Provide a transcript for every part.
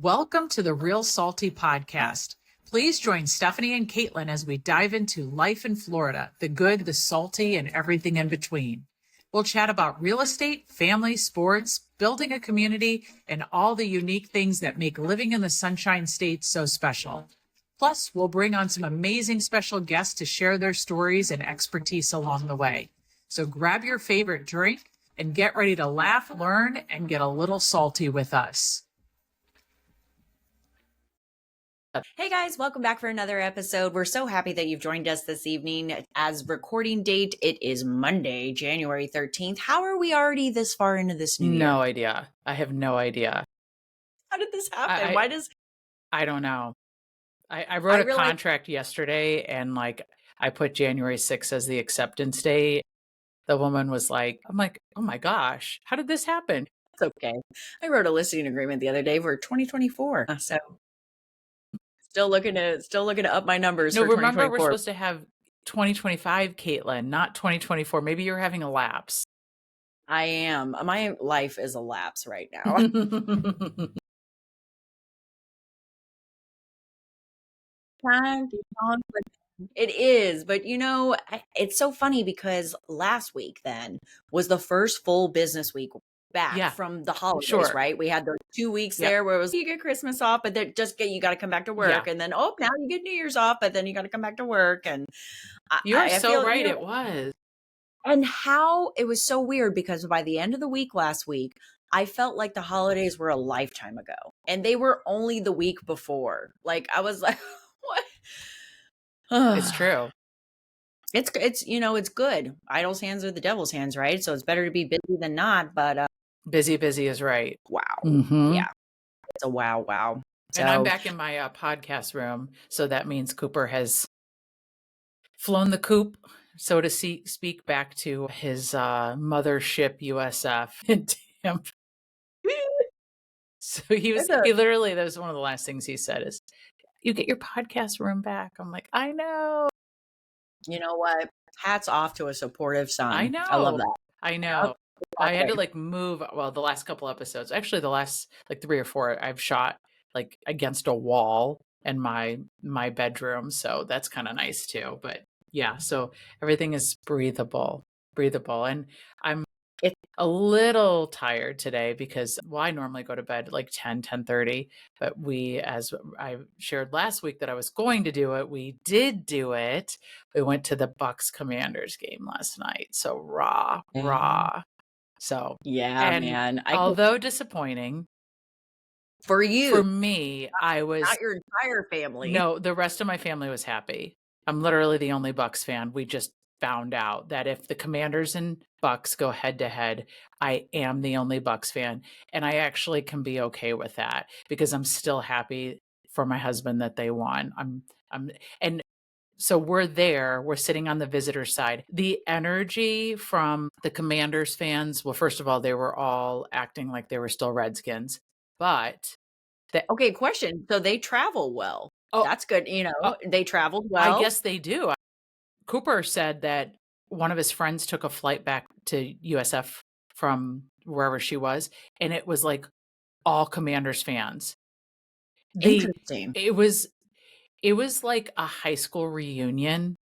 Welcome to the Real Salty podcast. Please join Stephanie and Caitlin as we dive into life in Florida, the good, the salty, and everything in between. We'll chat about real estate, family, sports, building a community, and all the unique things that make living in the Sunshine State so special. Plus, we'll bring on some amazing special guests to share their stories and expertise along the way. So grab your favorite drink and get ready to laugh, learn, and get a little salty with us. Hey guys, welcome back for another episode. We're so happy that you've joined us this evening. As recording date, it is Monday, January 13th. How are we already this far into this new year? No idea. I have no idea. How did this happen? I don't know. I wrote a contract yesterday and I put January 6th as the acceptance date. The woman was like, I'm like, oh my gosh, how did this happen? It's okay. I wrote a listing agreement the other day for 2024. So still looking to up my numbers for 2024. Remember, we're supposed to have 2025, Caitlin, not 2024. Maybe you're having a lapse. I am. My life is a lapse right now. It is, but it's so funny because last week then was the first full business week back from the holidays, right? We had those 2 weeks there where it was you get Christmas off, but then you got to come back to work, and then now you get New Year's off, but then you got to come back to work, and you're so right. It was, and how it was so weird because by the end of the week last week, I felt like the holidays were a lifetime ago, and they were only the week before. Like I was like, what? It's true. It's it's good. Idle's hands are the devil's hands, right? So it's better to be busy than not, but busy is right. Wow. Mm-hmm. Yeah. It's a wow. So, and I'm back in my podcast room. So that means Cooper has flown the coop, so to speak, back to his mothership USF in Tampa. So he literally, that was one of the last things he said is, you get your podcast room back. I'm like, I know. You know what? Hats off to a supportive son. I know. I love that. I know. I had to move. Well, the last couple episodes, actually the last 3 or 4, I've shot against a wall in my bedroom. So that's kind of nice too. But yeah, so everything is breathable. And I'm a little tired today because I normally go to bed 10:30, but as I shared last week that I was going to do it, we did do it. We went to the Bucks Commanders game last night. So raw. So yeah, man. Although disappointing for you, for me, I was not your entire family. No, the rest of my family was happy. I'm literally the only Bucks fan. We just found out that if the Commanders and Bucks go head to head, I am the only Bucks fan, and I actually can be okay with that because I'm still happy for my husband that they won. And so we're sitting on the visitor side. The energy from the Commanders fans, well, first of all, they were all acting like they were still Redskins, but okay, question. So they travel well. Oh, that's good. They traveled well. I guess they do. Cooper said that one of his friends took a flight back to USF from wherever she was, and it was all Commanders fans. Interesting. It was like a high school reunion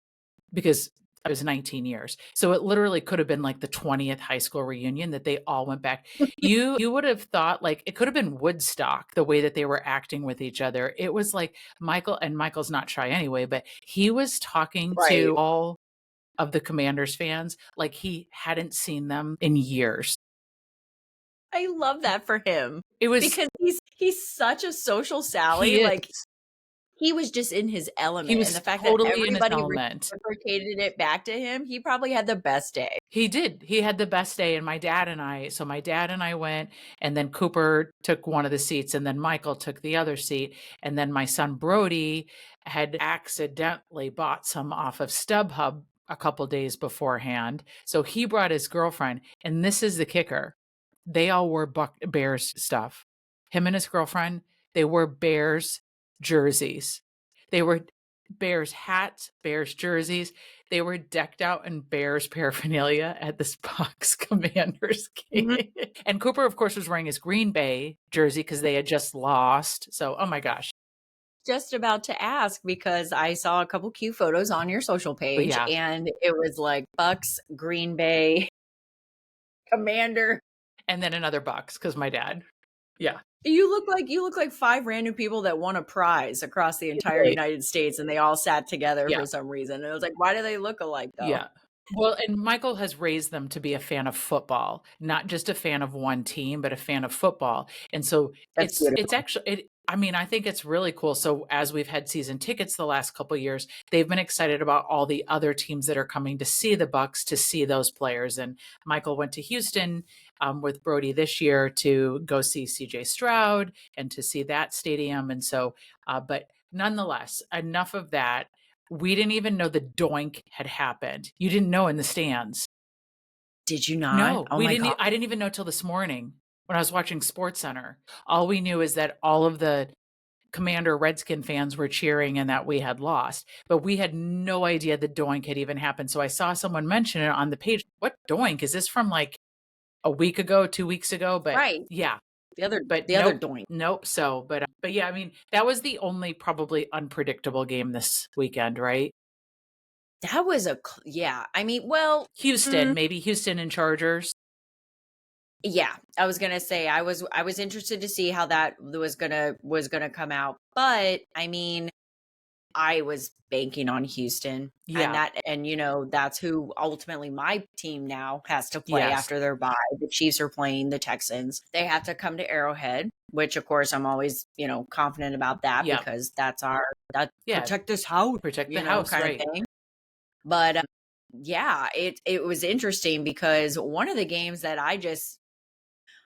because I was 19 years. So it literally could have been the 20th high school reunion that they all went back. You would have thought it could have been Woodstock, the way that they were acting with each other. It was Michael's not shy anyway, but he was talking to all of the Commanders fans like he hadn't seen them in years. I love that for him. It was because he's such a social Sally. He was just in his element. He was and the fact totally that everybody in his element. Reciprocated it back to him, he probably had the best day. He did. He had the best day. And my dad and I went, and then Cooper took one of the seats, and then Michael took the other seat. And then my son Brody had accidentally bought some off of StubHub a couple days beforehand. So he brought his girlfriend, and this is the kicker. They all wore Bears stuff. Him and his girlfriend, they wore Bears jerseys. They were Bears hats, Bears jerseys. They were decked out in Bears paraphernalia at this Bucks Commanders game. Mm-hmm. And Cooper, of course, was wearing his Green Bay jersey because they had just lost. So, oh my gosh. Just about to ask because I saw a couple cute photos on your social page, and it was like Bucks, Green Bay, Commander, and then another Bucks because my dad. Yeah. You look like 5 random people that won a prize across the entire United States, and they all sat together for some reason. And I was like, why do they look alike though? Yeah. Well, and Michael has raised them to be a fan of football, not just a fan of one team, but a fan of football. And so it's actually, I think it's really cool. So as we've had season tickets the last couple of years, they've been excited about all the other teams that are coming to see the Bucks, to see those players. And Michael went to Houston with Brody this year to go see CJ Stroud and to see that stadium. And so, but nonetheless, enough of that. We didn't even know the doink had happened. You didn't know in the stands. Did you not? No, we didn't. I didn't even know till this morning when I was watching SportsCenter. All we knew is that all of the Commander Redskin fans were cheering and that we had lost, but we had no idea the doink had even happened. So I saw someone mention it on the page. What doink? Is this from like a week ago, 2 weeks ago? But yeah. The other doink. Nope. So, but yeah, I mean, that was the only probably unpredictable game this weekend, right? That was I mean, well, Houston, maybe Houston and Chargers. Yeah, I was gonna say I was interested to see how that was gonna come out, but I mean, I was banking on Houston, and that's who ultimately my team now has to play after their bye. The Chiefs are playing the Texans. They have to come to Arrowhead, which of course I'm always confident about that because that's protect this house, protect the house kind of thing. But it was interesting because one of the games that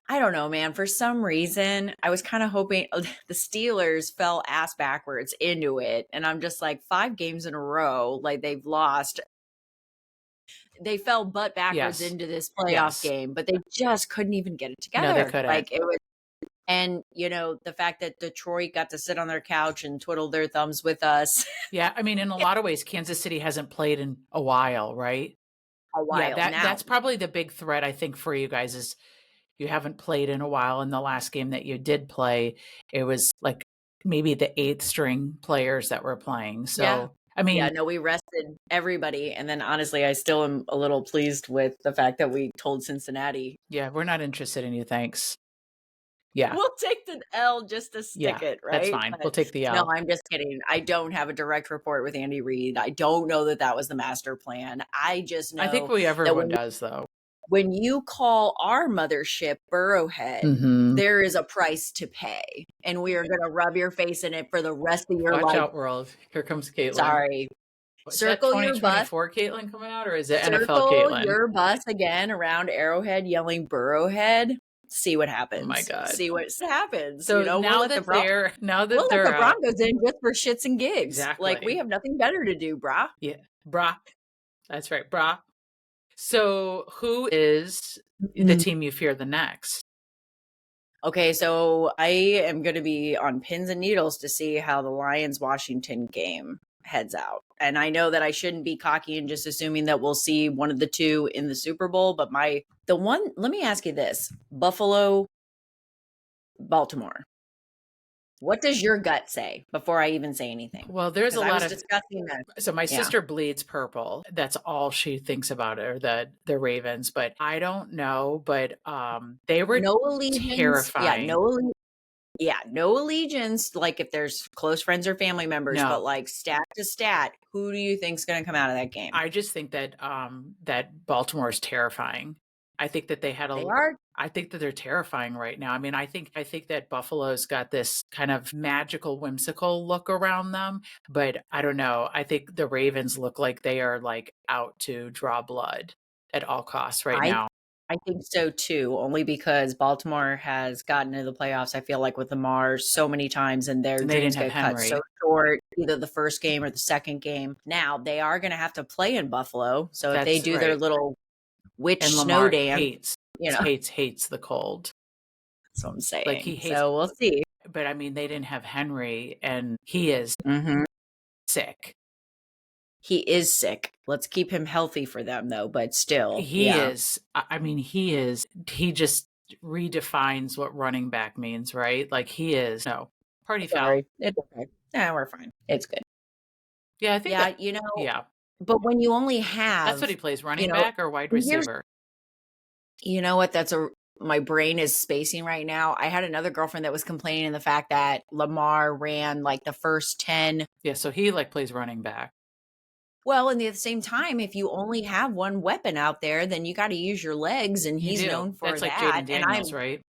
I don't know, man. For some reason, I was kind of hoping the Steelers fell ass backwards into it. And I'm just like, 5 games in a row, like they've lost. They fell butt backwards into this playoff game, but they just couldn't even get it together. No, they couldn't. Like it was, and the fact that Detroit got to sit on their couch and twiddle their thumbs with us. Yeah, I mean, in a lot of ways, Kansas City hasn't played in a while, right? A while. Yeah, that's probably the big threat, I think, for you guys is you haven't played in a while. In the last game that you did play, it was like maybe the 8th string players that were playing. So, I mean, we rested everybody. And then honestly, I still am a little pleased with the fact that we told Cincinnati. Yeah, we're not interested in you. Thanks. Yeah. We'll take the L just to stick it, right? That's fine. We'll take the L. No, I'm just kidding. I don't have a direct report with Andy Reid. I don't know that was the master plan. I just know. I think everyone does, though. When you call our mothership Burrowhead, there is a price to pay. And we are going to rub your face in it for the rest of your life. Watch out, world. Here comes Caitlin. Sorry. Circle your bus. 2024 Caitlin coming out, or is it NFL Caitlin? Circle your bus again around Arrowhead yelling Burrowhead. See what happens. Oh my God. See what happens. So now that the Broncos in just for shits and gigs. Exactly. Like we have nothing better to do, brah. Yeah. Brah. That's right. Brah. So who is the team you fear the next? Okay, so I am going to be on pins and needles to see how the Lions-Washington game heads out. And I know that I shouldn't be cocky and just assuming that we'll see one of the two in the Super Bowl, but let me ask you this. Buffalo, Baltimore. What does your gut say before I even say anything? Well, there's a lot of discussing that. So my sister bleeds purple. That's all she thinks about it, or the Ravens. But I don't know. But they were no allegiance, terrifying. No allegiance. Like if there's close friends or family members, but like stat to stat, who do you think's going to come out of that game? I just think that that Baltimore is terrifying. I think that I think that they're terrifying right now. I mean, I think that Buffalo's got this kind of magical, whimsical look around them, but I don't know. I think the Ravens look like they are like out to draw blood at all costs now. I think so too, only because Baltimore has gotten into the playoffs, I feel like, with Lamar so many times, and their dreams get cut so short, either the first game or the second game. Now, they are going to have to play in Buffalo, so if they do their little witch snow dance, hates the cold. That's what I'm saying. Like he hates, so we'll see. But I mean, they didn't have Henry, and he is sick. He is sick. Let's keep him healthy for them, though. But still, He is. I mean, he is. He just redefines what running back means, right? Like he is. No, party foul. Sorry, it's okay. Yeah, we're fine. It's good. Yeah, I think Yeah, that. Yeah, but when you only that's what have, he plays: running back or wide here's, receiver. you know what? My brain is spacing right now. I had another girlfriend that was complaining in the fact that Lamar ran like the first 10. Yeah, so he like plays running back. Well, and at the same time, if you only have one weapon out there, then you got to use your legs, and You he's do. known for That's like that. Jaden And Daniels, right?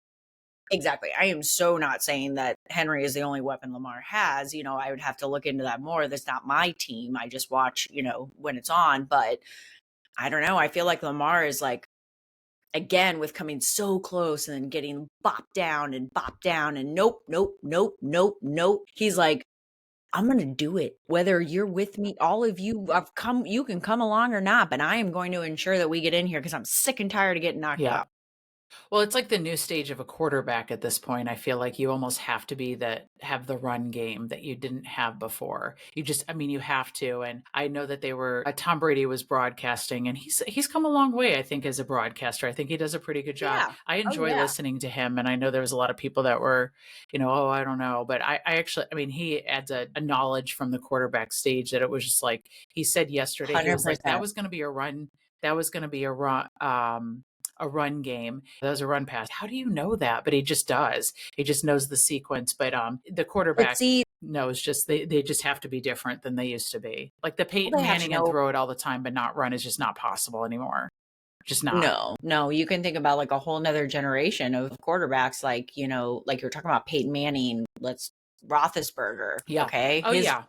exactly. I am so not saying that Henry is the only weapon Lamar has. I would have to look into that more. That's not my team. I just watch, when it's on. But I don't know. I feel like Lamar is like, again, with coming so close and then getting bopped down and nope, nope, nope, nope, nope. He's like, I'm going to do it. Whether you're with me, all of you you can come along or not, but I am going to ensure that we get in here because I'm sick and tired of getting knocked out. Well, it's like the new stage of a quarterback at this point. I feel like you almost have to have the run game that you didn't have before. You have to. And I know that Tom Brady was broadcasting, and he's come a long way, I think, as a broadcaster. I think he does a pretty good job. Yeah. I enjoy listening to him. And I know there was a lot of people that were, oh, I don't know. But I actually, he adds a knowledge from the quarterback stage that it was just like, he said yesterday, 100%. he was like, that was going to be a run. That was going to be a run game. That was a run pass. How do you know that? But he just does. He just knows the sequence. But the quarterback knows they just have to be different than they used to be. Like the Peyton Manning and throw it all the time, but not run is just not possible anymore. Just not. No. You can think about like a whole nother generation of quarterbacks, like, like you're talking about Peyton Manning, Roethlisberger. Yeah. Okay. Oh, yeah.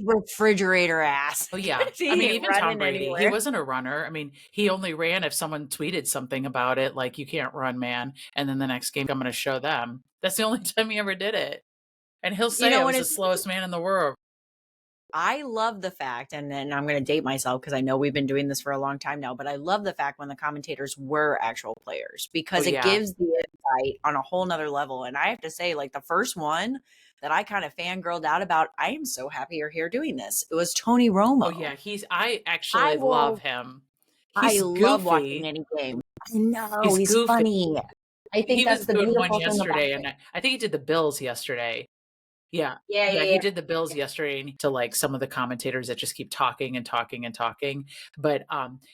Refrigerator ass. Oh yeah. Even Tom Brady, he wasn't a runner. He only ran if someone tweeted something about it, like, you can't run, man. And then the next game, I'm going to show them. That's the only time he ever did it. And he'll say I was the slowest man in the world. I love the fact, and then I'm going to date myself because I know we've been doing this for a long time now, but I love the fact when the commentators were actual players because it gives the insight on a whole nother level. And I have to say, like the first one that I kind of fangirled out about, I am so happy you're here doing this. It was Tony Romo. Oh yeah, I actually love him. I love watching any game. I know he's funny. I think that's the beautiful thing yesterday, and I think he did the Bills yesterday. Yeah. He did the Bills yesterday to like some of the commentators that just keep talking and talking and talking. But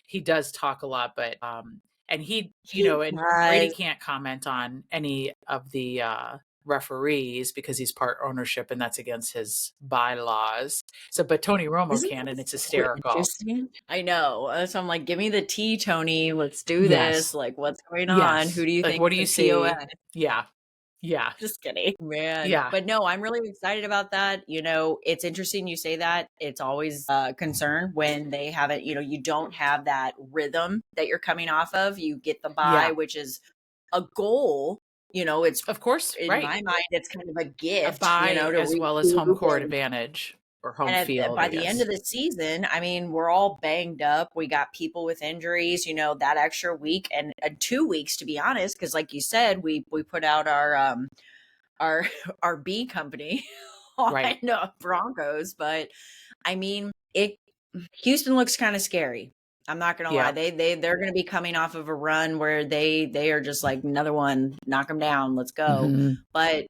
he does talk a lot, but and he and Brady can't comment on any of the referees because he's part ownership and that's against his bylaws. So but Tony Romo can, and it's hysterical. I know. So I'm like, give me the tea, Tony. Let's do this. Like, what's going on? Who do you think? What do you see? Yeah. Just kidding, man. Yeah. But no, I'm really excited about that. It's interesting you say that. It's always a concern when they haven't, you don't have that rhythm that you're coming off of. You get the bye, which is a goal. It's of course in my mind, it's kind of a gift, a bye as well as home court advantage. Or home field. By the end of the season, we're all banged up. We got people with injuries, that extra week and 2 weeks, to be honest, because like you said, we put out our B company on Broncos, but Houston looks kind of scary. I'm not gonna lie. They're gonna be coming off of a run where they are just like another one, knock them down, let's go. Mm-hmm. But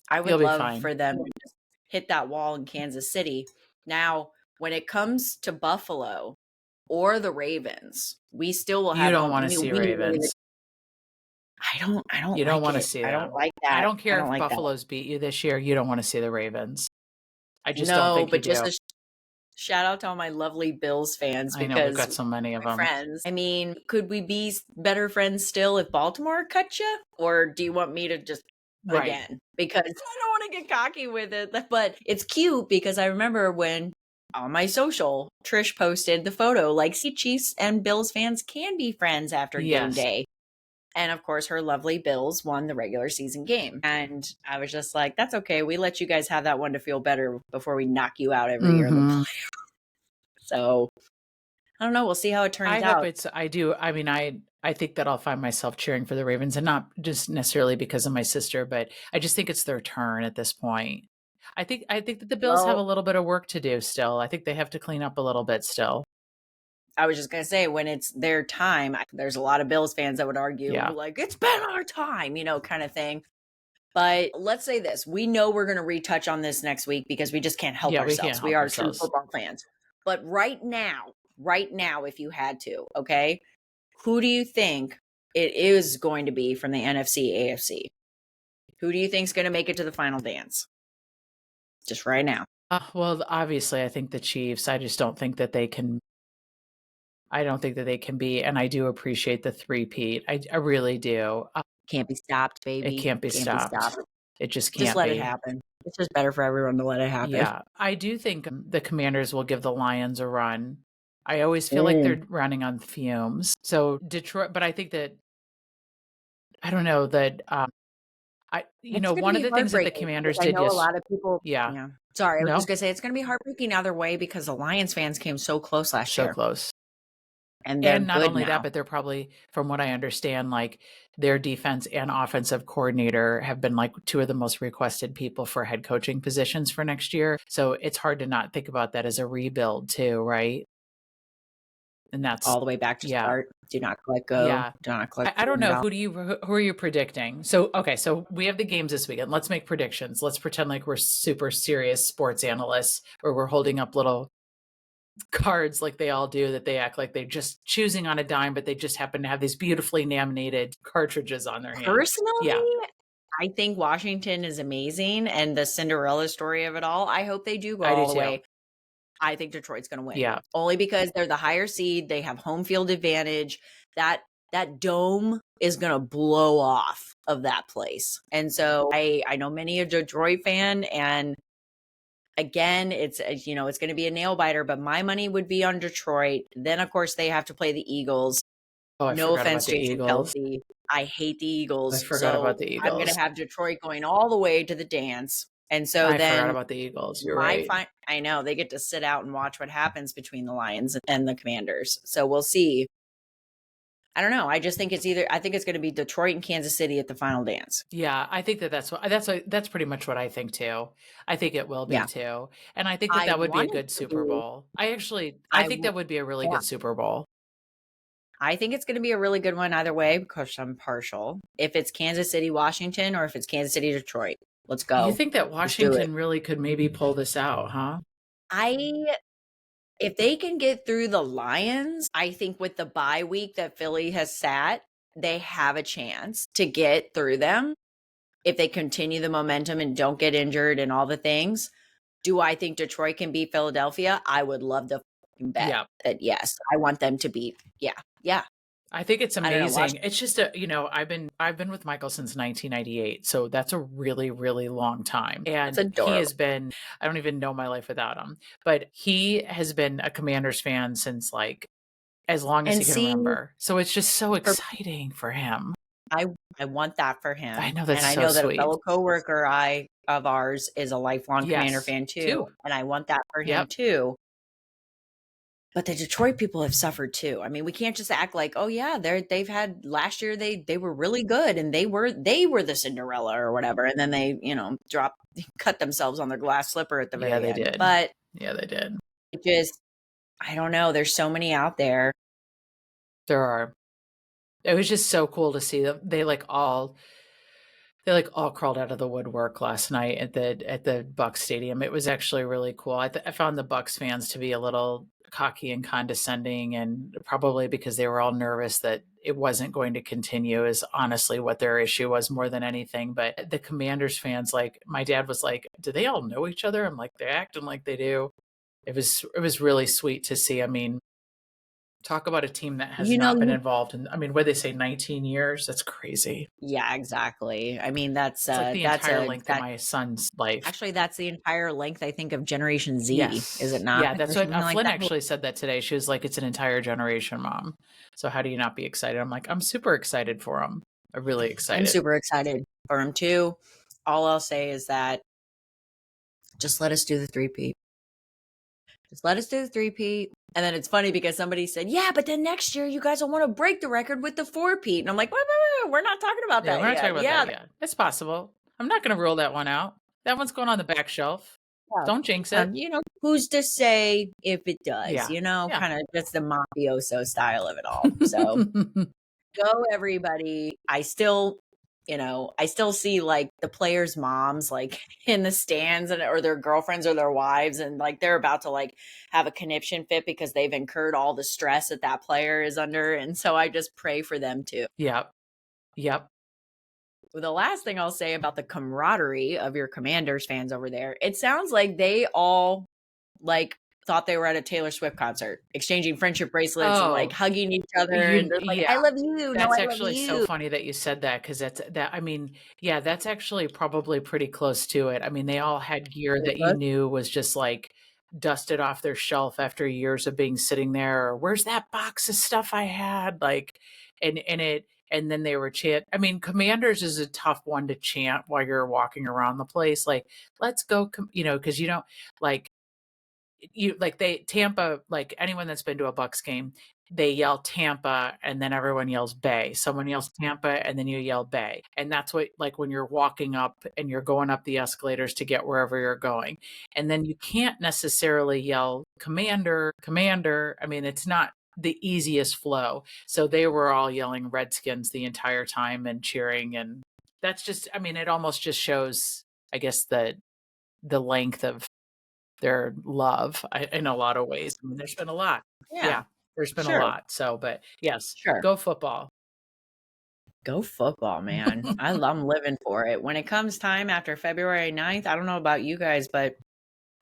I would love for them to just hit that wall in Kansas City. Now, when it comes to Buffalo or the Ravens, we still will have. You don't want to see Ravens. I don't. You don't want to see them. I don't like that. I don't care if Buffalo's beat you this year. You don't want to see the Ravens. I just don't think you do. But just shout out to all my lovely Bills fans because I know, we've got so many of them. Friends. Could we be better friends still if Baltimore cut you, or do you want me to just? Again, because I don't want to get cocky with it, but it's cute because I remember when on my social, Trish posted the photo like, see, Chiefs and Bills fans can be friends after game day. And of course, her lovely Bills won the regular season game. And I was just like, that's okay. We let you guys have that one to feel better before we knock you out every year in the playoffs. So I don't know. We'll see how it turns out. I think that I'll find myself cheering for the Ravens, and not just necessarily because of my sister, but I just think it's their turn at this point. I think that the Bills have a little bit of work to do still. I think they have to clean up a little bit still. I was just going to say, when it's their time, there's a lot of Bills fans that would argue, like, it's been our time, kind of thing. But let's say this. We know we're going to retouch on this next week because we just can't help ourselves. We are true football fans. But right now, if you had to, okay, who do you think it is going to be from the NFC, AFC? Who do you think is going to make it to the final dance? Just right now. Well, obviously, I think the Chiefs. I just don't think that they can. I don't think that they can be, and I do appreciate the three-peat. I really do. Can't be stopped, baby. It can't be stopped. It just can't Just let it happen. It's just better for everyone to let it happen. Yeah. I do think the Commanders will give the Lions a run. I always feel like they're running on fumes. So Detroit, but I think that, I don't know, that one of the things that the Commanders did. I know a lot of people. Yeah. Sorry, I was just gonna say it's gonna be heartbreaking either way because the Lions fans came so close last year. So close. And not only that, but they're probably, from what I understand, like their defense and offensive coordinator have been like two of the most requested people for head coaching positions for next year. So it's hard to not think about that as a rebuild too, right? And that's all the way back to start. Do not let go. Yeah. Do not let I don't know. Who are you predicting? So, okay. So we have the games this weekend. Let's make predictions. Let's pretend like we're super serious sports analysts or we're holding up little cards like they all do, that they act like they're just choosing on a dime, but they just happen to have these beautifully laminated cartridges on their hands. Personally, I think Washington is amazing, and the Cinderella story of it all, I hope they do go all the way. I think Detroit's going to win. Yeah. Only because they're the higher seed. They have home field advantage. That dome is going to blow off of that place. And so I know many a Detroit fan, and again, it's going to be a nail biter, but my money would be on Detroit. Then, of course, they have to play the Eagles. No offense, Jason Kelce. I hate the Eagles. I forgot about the Eagles. I'm going to have Detroit going all the way to the dance. And so I forgot about the Eagles. You're right. I know they get to sit out and watch what happens between the Lions and the Commanders. So we'll see. I don't know. I just think I think it's going to be Detroit and Kansas City at the final dance. Yeah, I think that's pretty much what I think too. I think it will be too. And I think that would be a good Super Bowl. I think that would be a really good Super Bowl. I think it's going to be a really good one either way because I'm partial. If it's Kansas City, Washington, or if it's Kansas City, Detroit. Let's go. You think that Washington really could maybe pull this out, huh? If they can get through the Lions, I think with the bye week that Philly has sat, they have a chance to get through them. If they continue the momentum and don't get injured and all the things. Do I think Detroit can beat Philadelphia? I would love to bet that yes. I want them to beat. Yeah. I think it's amazing. It's just I've been with Michael since 1998, so that's a really, really long time. And he has been, I don't even know my life without him, but he has been a Commanders fan since like as long as he can remember. So it's just so exciting for him. I want that for him. I know that's and so I know that sweet. A fellow coworker of ours is a lifelong Commander fan too, and I want that for him too. But the Detroit people have suffered too. I mean, we can't just act like, oh yeah, they've had last year they were really good and they were the Cinderella or whatever, and then they cut themselves on their glass slipper at the very end. Yeah, they did. But yeah, they did. It just, I don't know. There's so many out there. There are. It was just so cool to see them. They all crawled out of the woodwork last night at the Bucks stadium. It was actually really cool. I found the Bucks fans to be a little cocky and condescending, and probably because they were all nervous that it wasn't going to continue is honestly what their issue was more than anything. But the Commanders fans, like my dad was like, do they all know each other? I'm like, they're acting like they do. It was really sweet to see. I mean, talk about a team that has not been involved in, what they say, 19 years? That's crazy. Yeah, exactly. I mean, that's like the entire length of my son's life. Actually, that's the entire length, I think, of Generation Z. Yes. Is it not? Yeah, that's what Flynn actually said that today. She was like, it's an entire generation, Mom. So how do you not be excited? I'm like, I'm super excited for him. I'm really excited. I'm super excited for him too. All I'll say is that just let us do the three-peat. Just let us do the three-peat. And then it's funny because somebody said, yeah, but then next year you guys will want to break the record with the four-peat. And I'm like, wait, we're not talking about that yet. We're not talking about that yet. It's possible. I'm not going to rule that one out. That one's going on the back shelf. Yeah. Don't jinx it. Who's to say if it does, Yeah. Yeah. kind of just the mafioso style of it all. So go everybody. I still see like the players' moms like in the stands or their girlfriends or their wives, and like they're about to like have a conniption fit because they've incurred all the stress that player is under. And so I just pray for them too. Yep. Yep. The last thing I'll say about the camaraderie of your Commanders fans over there, it sounds like they all like thought they were at a Taylor Swift concert, exchanging friendship bracelets and like Oh, hugging each other. And they're like, yeah. I love you. No, That's I love actually so you. funny that you said that, because I mean, yeah, that's actually probably pretty close to it. I mean, they all had gear that you knew was just like dusted off their shelf after years of being sitting there. Or, where's that box of stuff I had? Like, and then they were I mean, Commanders is a tough one to chant while you're walking around the place. Like, let's go, because you don't like Tampa, like anyone that's been to a Bucks game, they yell Tampa and then everyone yells Bay. Someone yells Tampa and then you yell Bay. And that's what, like, when you're walking up and you're going up the escalators to get wherever you're going. And then you can't necessarily yell Commander, Commander. I mean, it's not the easiest flow. So they were all yelling Redskins the entire time and cheering. And that's just, I mean, it almost just shows, I guess, the length of their love in a lot of ways. I mean, there's been a lot. Yeah, there's been a lot. So, but yes, go football. Go football, man. I'm living for it. When it comes time after February 9th, I don't know about you guys, but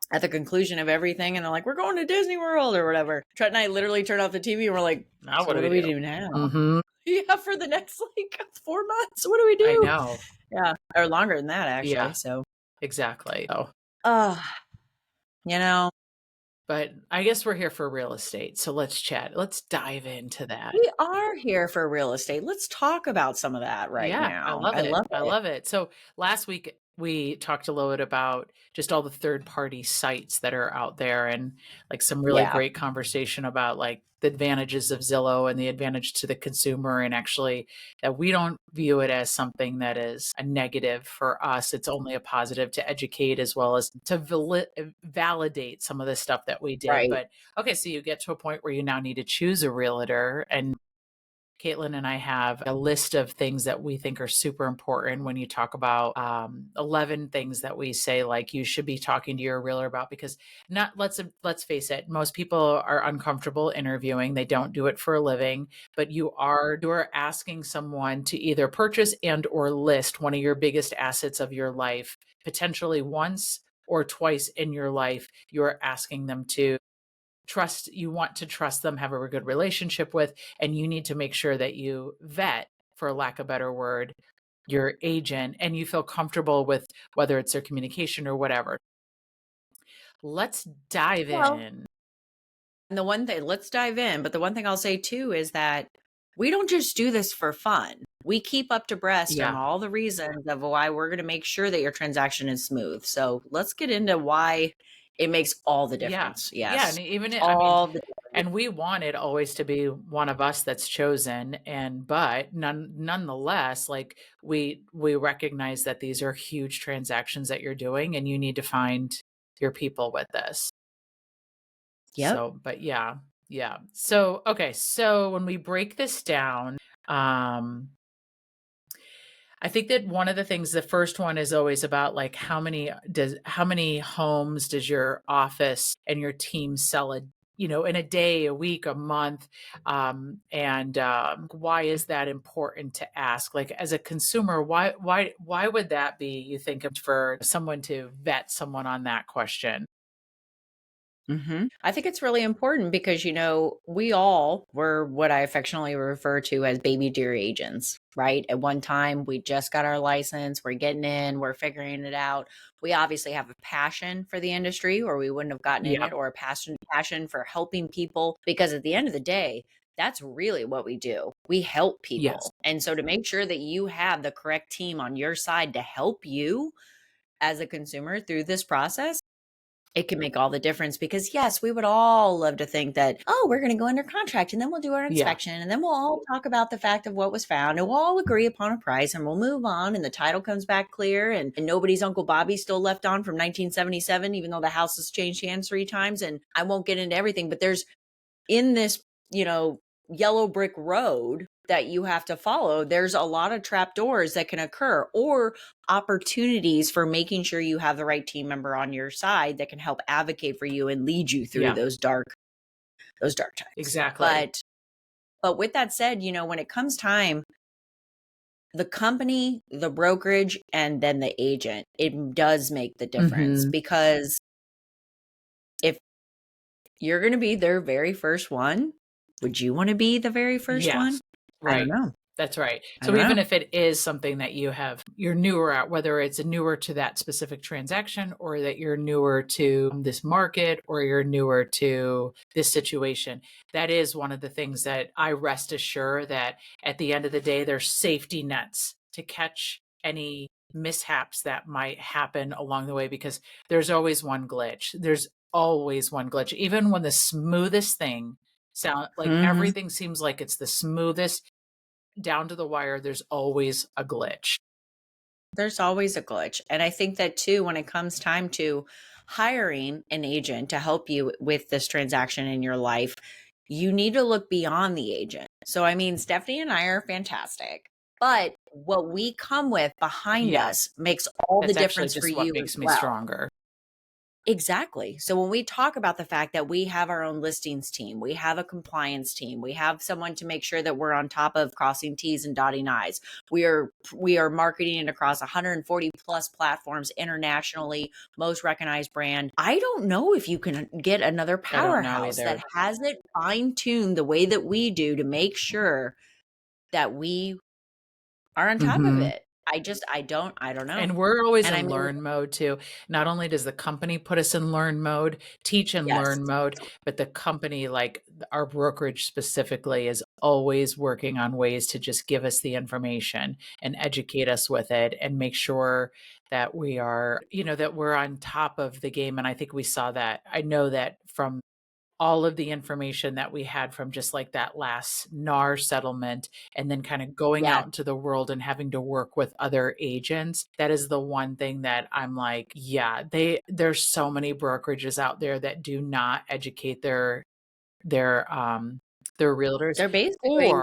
at the conclusion of everything, and they're like, we're going to Disney World or whatever. Trent and I literally turn off the TV and we're like, now so what do we do now? Mm-hmm. Yeah, for the next like 4 months. What do we do? I know. Yeah, or longer than that, actually. Yeah. So exactly. Oh, But I guess we're here for real estate. So let's chat. Let's dive into that. We are here for real estate. Let's talk about some of that right now. I love it. I love it. So last week we talked a little bit about just all the third-party sites that are out there, and like some really great conversation about like the advantages of Zillow and the advantage to the consumer, and actually that we don't view it as something that is a negative for us. It's only a positive to educate as well as to validate some of the stuff that we did. Right. But okay, so you get to a point where you now need to choose a realtor, and Caitlin and I have a list of things that we think are super important when you talk about 11 things that we say like you should be talking to your realtor about, because let's face it, most people are uncomfortable interviewing. They don't do it for a living, but you are asking someone to either purchase and or list one of your biggest assets of your life, potentially once or twice in your life. You're asking them to you want to trust them, have a good relationship with, and you need to make sure that you vet, for lack of a better word, your agent, and you feel comfortable with whether it's their communication or whatever. Let's dive in. And let's dive in. But the one thing I'll say too is that we don't just do this for fun. We keep up to breast on all the reasons of why we're going to make sure that your transaction is smooth. So let's get into why it makes all the difference. Yes. Yeah. And even and we want it always to be one of us that's chosen. But nonetheless, like we recognize that these are huge transactions that you're doing, and you need to find your people with this. Yeah. So, but yeah. So, okay. So when we break this down, I think that one of the things, the first one is always about like how many homes does your office and your team sell in a day, a week, a month, and why is that important to ask? Like as a consumer, why would that be? You think for someone to vet someone on that question? I think it's really important because, we all were what I affectionately refer to as baby deer agents, right? At one time, we just got our license, we're getting in, we're figuring it out. We obviously have a passion for the industry, or we wouldn't have gotten in it, or a passion for helping people, because at the end of the day, that's really what we do. We help people. Yes. And so to make sure that you have the correct team on your side to help you as a consumer through this process, It can make all the difference because yes, we would all love to think that, oh, we're going to go under contract and then we'll do our inspection and then we'll all talk about the fact of what was found and we'll all agree upon a price and we'll move on and the title comes back clear and nobody's Uncle Bobby's still left on from 1977, even though the house has changed hands 3 times. And I won't get into everything, but there's in this, yellow brick road that you have to follow, there's a lot of trap doors that can occur or opportunities for making sure you have the right team member on your side that can help advocate for you and lead you through those dark times. Exactly. But with that said, when it comes time, the company, the brokerage, and then the agent, it does make the difference because if you're going to be their very first one, would you want to be the very first one? Right. I don't know. That's right. So even if it is something that you're newer at, whether it's newer to that specific transaction or that you're newer to this market or you're newer to this situation, that is one of the things that I rest assured that at the end of the day, there's safety nets to catch any mishaps that might happen along the way, because there's always one glitch. There's always one glitch. Even when the smoothest thing sound like everything seems like it's the smoothest down to the wire, there's always a glitch. There's always a glitch. And I think that too, when it comes time to hiring an agent to help you with this transaction in your life, you need to look beyond the agent. So, I mean, Stephanie and I are fantastic, but what we come with behind us makes all the difference for you. What makes me stronger. Exactly. So when we talk about the fact that we have our own listings team, we have a compliance team, we have someone to make sure that we're on top of crossing T's and dotting I's. We are marketing it across 140 plus platforms internationally, most recognized brand. I don't know if you can get another powerhouse that has it fine-tuned the way that we do to make sure that we are on top of it. I don't know. And we're always in learn mode too. Not only does the company put us in learn mode, teach and learn mode, but the company, like our brokerage specifically, is always working on ways to just give us the information and educate us with it and make sure that we are, that we're on top of the game. And I think we saw that. I know that from all of the information that we had from just like that last NAR settlement and then kind of going out into the world and having to work with other agents. That is the one thing that I'm like, there's so many brokerages out there that do not educate their realtors. They're basically,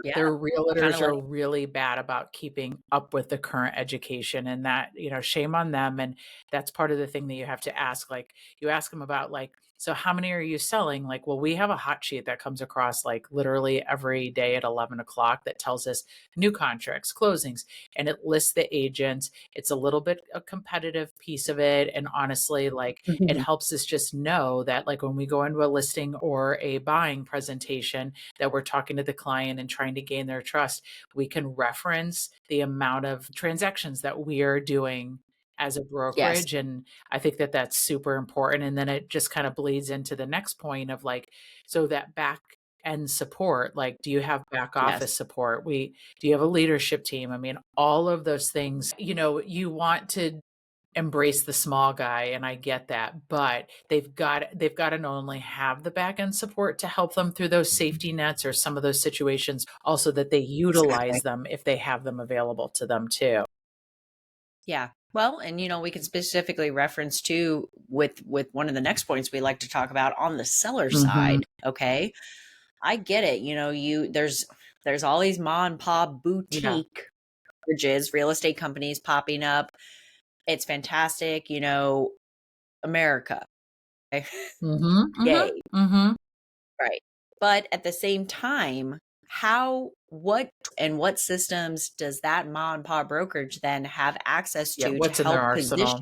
their realtors are really bad about keeping up with the current education, and that, shame on them. And that's part of the thing that you have to ask. Like, you ask them about, like, so how many are you selling? Like, well, we have a hot sheet that comes across like literally every day at 11 o'clock that tells us new contracts, closings, and it lists the agents. It's a little bit a competitive piece of it. And honestly, like, it helps us just know that, like, when we go into a listing or a buying presentation, that we're talking to the client and trying to gain their trust, we can reference the amount of transactions that we are doing as a brokerage. And I think that that's super important. And then it just kind of bleeds into the next point of like, so that back end support, like, do you have back office support? Do you have a leadership team? I mean, all of those things, you want to embrace the small guy, and I get that, but they've got to not only have the back end support to help them through those safety nets or some of those situations, also that they utilize them if they have them available to them too. Yeah. Well, and we can specifically reference too with one of the next points we like to talk about on the seller side. Okay. I get it. There's all these ma and pop boutique brokerages, real estate companies popping up. It's fantastic, America. Yay. Right. But at the same time, what systems does that mom and pop brokerage then have access to help position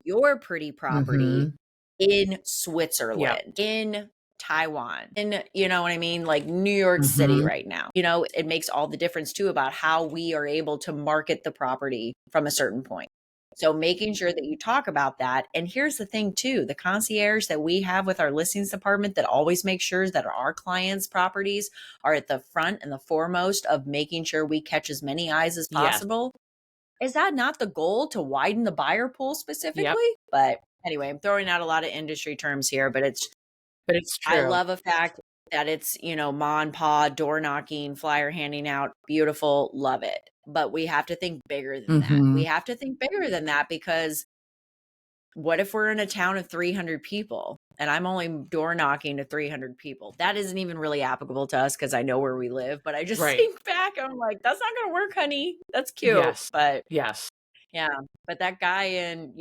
your pretty property in Switzerland, in Taiwan, in, you know what I mean? Like New York City right now. It makes all the difference too about how we are able to market the property from a certain point. So making sure that you talk about that. And here's the thing too, the concierge that we have with our listings department that always makes sure that our clients' properties are at the front and the foremost of making sure we catch as many eyes as possible. Is that not the goal, to widen the buyer pool specifically? But Anyway, I'm throwing out a lot of industry terms here, but it's I true. love a fact that it's, ma and pa, door knocking, flyer handing out, beautiful, love it. But we have to think bigger than that. We have to think bigger than that, because what if we're in a town of 300 people and I'm only door knocking to 300 people? That isn't even really applicable to us because I know where we live, but I just think back, I'm like, that's not going to work, honey. That's cute. Yes. But yes. yeah, but that guy in,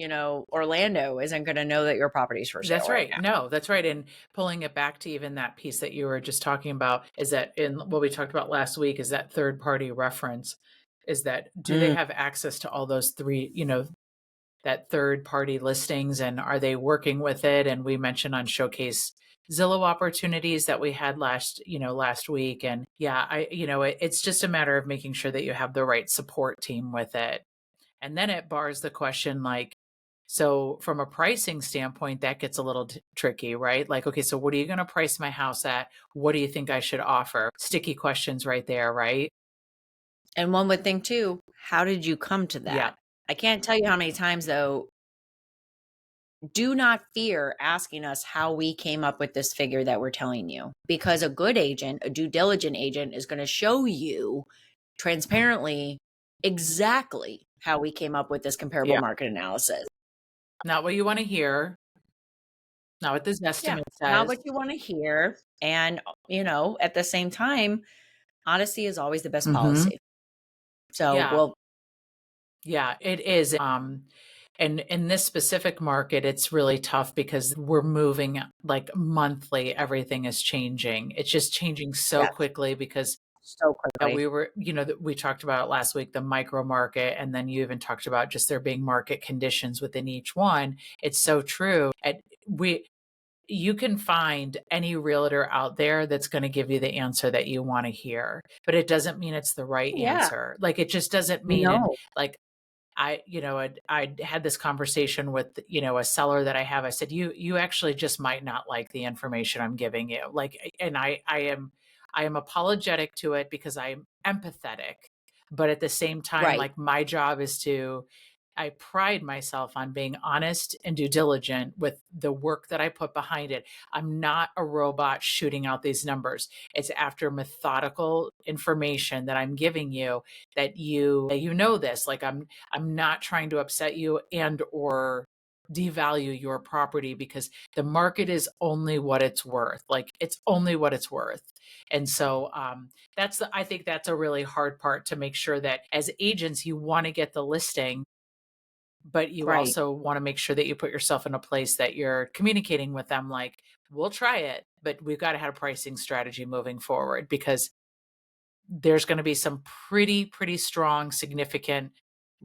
Orlando isn't going to know that your property's for sale. That's right. No, that's right. And pulling it back to even that piece that you were just talking about is that in what we talked about last week is that third party reference, is that do they have access to all those three, that third party listings, and are they working with it? And we mentioned on Showcase Zillow opportunities that we had last week. And yeah, it's just a matter of making sure that you have the right support team with it. And then it bars the question, like, so from a pricing standpoint, that gets a little tricky, right? Like, okay, so what are you going to price my house at? What do you think I should offer? Sticky questions right there, right? And one would think too, how did you come to that? Yeah. I can't tell you how many times, though, do not fear asking us how we came up with this figure that we're telling you, because a good agent, a due diligent agent, is going to show you transparently exactly how we came up with this comparable market analysis. Not what you want to hear. Not what this estimate says. Not what you want to hear. And, at the same time, honesty is always the best policy. So, yeah, it is. And in this specific market, it's really tough because we're moving like monthly. Everything is changing. It's just changing so quickly because we were, we talked about it last week, the micro market. And then you even talked about just there being market conditions within each one. It's so true. And you can find any realtor out there that's going to give you the answer that you want to hear, but it doesn't mean it's the right answer. Like, it just doesn't mean, and like, I had this conversation with, a seller that I have. I said, you actually just might not like the information I'm giving you. Like, and I am apologetic to it because I'm empathetic, but at the same time, like, my job is I pride myself on being honest and due diligent with the work that I put behind it. I'm not a robot shooting out these numbers. It's after methodical information that I'm giving you that you know this. Like, I'm not trying to upset you and or devalue your property, because the market is only what it's worth. Like, it's only what it's worth. And so I think that's a really hard part, to make sure that as agents, you want to get the listing, but you also want to make sure that you put yourself in a place that you're communicating with them like, we'll try it, but we've got to have a pricing strategy moving forward, because there's going to be some pretty strong, significant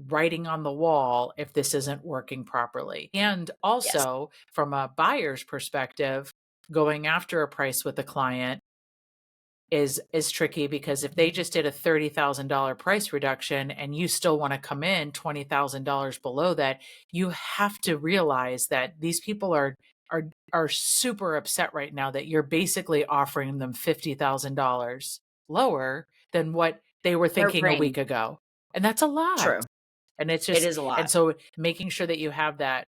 writing on the wall if this isn't working properly. And also from a buyer's perspective, going after a price with the client is tricky, because if they just did a $30,000 price reduction and you still want to come in $20,000 below that, you have to realize that these people are super upset right now that you're basically offering them $50,000 lower than what they were thinking a week ago. And that's a lot. True. And it's just, it is a lot. And so making sure that you have that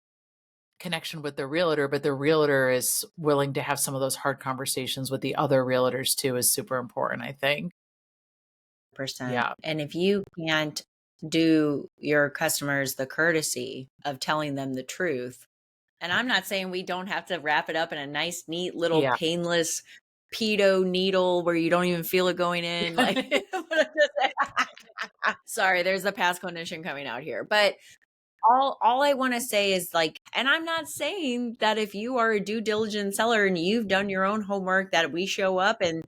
connection with the realtor, but the realtor is willing to have some of those hard conversations with the other realtors too, is super important, I think. Yeah. And if you can't do your customers the courtesy of telling them the truth, and I'm not saying we don't have to wrap it up in a nice, neat little painless pedo needle where you don't even feel it going in. Like, sorry, there's a past clinician coming out here, but all I want to say is, like, and I'm not saying that if you are a due diligent seller and you've done your own homework, that we show up and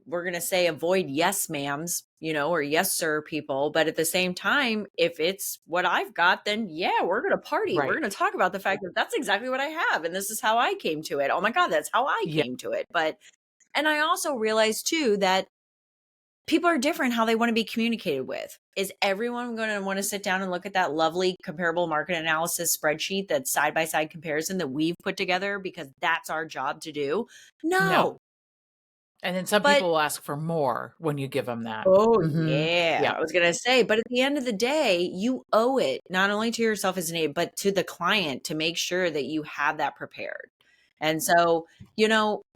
we're going to say avoid yes ma'ams, or yes sir people. But at the same time, if it's what I've got, then yeah, we're going to party. We're going to talk about the fact that that's exactly what I have. And this is how I came to it. Oh my God, that's how I came to it. And I also realized too, that people are different how they want to be communicated with. Is everyone going to want to sit down and look at that lovely comparable market analysis spreadsheet, that side-by-side comparison that we've put together because that's our job to do? No. And then some people will ask for more when you give them that. Oh, Mhm. yeah. Yeah. I was going to say, but at the end of the day, you owe it not only to yourself as an agent, but to the client to make sure that you have that prepared. And so,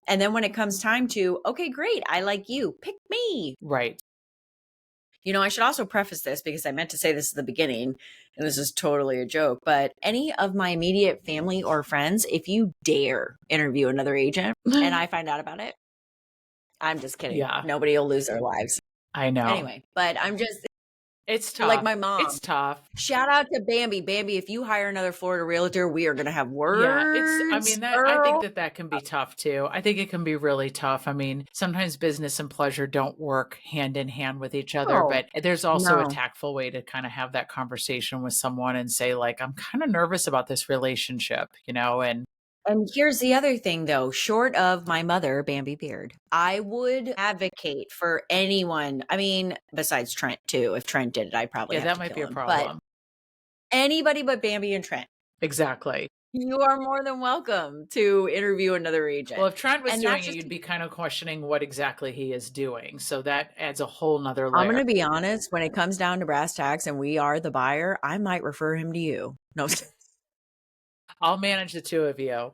and then when it comes time to, okay, great, I like you, pick me. Right. I should also preface this because I meant to say this at the beginning, and this is totally a joke, but any of my immediate family or friends, if you dare interview another agent and I find out about it, I'm just kidding. Yeah. Nobody will lose their lives. I know. Anyway, but I'm just It's tough. like my mom. It's tough. Shout out to Bambi. Bambi, if you hire another Florida realtor, we are going to have words. Yeah, I mean, I think that can be tough too. I think it can be really tough. I mean, sometimes business and pleasure don't work hand in hand with each other, but there's also a tactful way to kind of have that conversation with someone and say, like, I'm kind of nervous about this relationship, And here's the other thing, though, short of my mother, Bambi Beard, I would advocate for anyone. I mean, besides Trent, too. If Trent did it, I'd probably have that to might kill be a him. problem. But anybody but Bambi and Trent. Exactly. You are more than welcome to interview another agent. Well, if Trent was doing it, you'd be kind of questioning what exactly he is doing. So that adds a whole nother layer. I'm going to be honest, when it comes down to brass tacks and we are the buyer, I might refer him to you. No, I'll manage the two of you.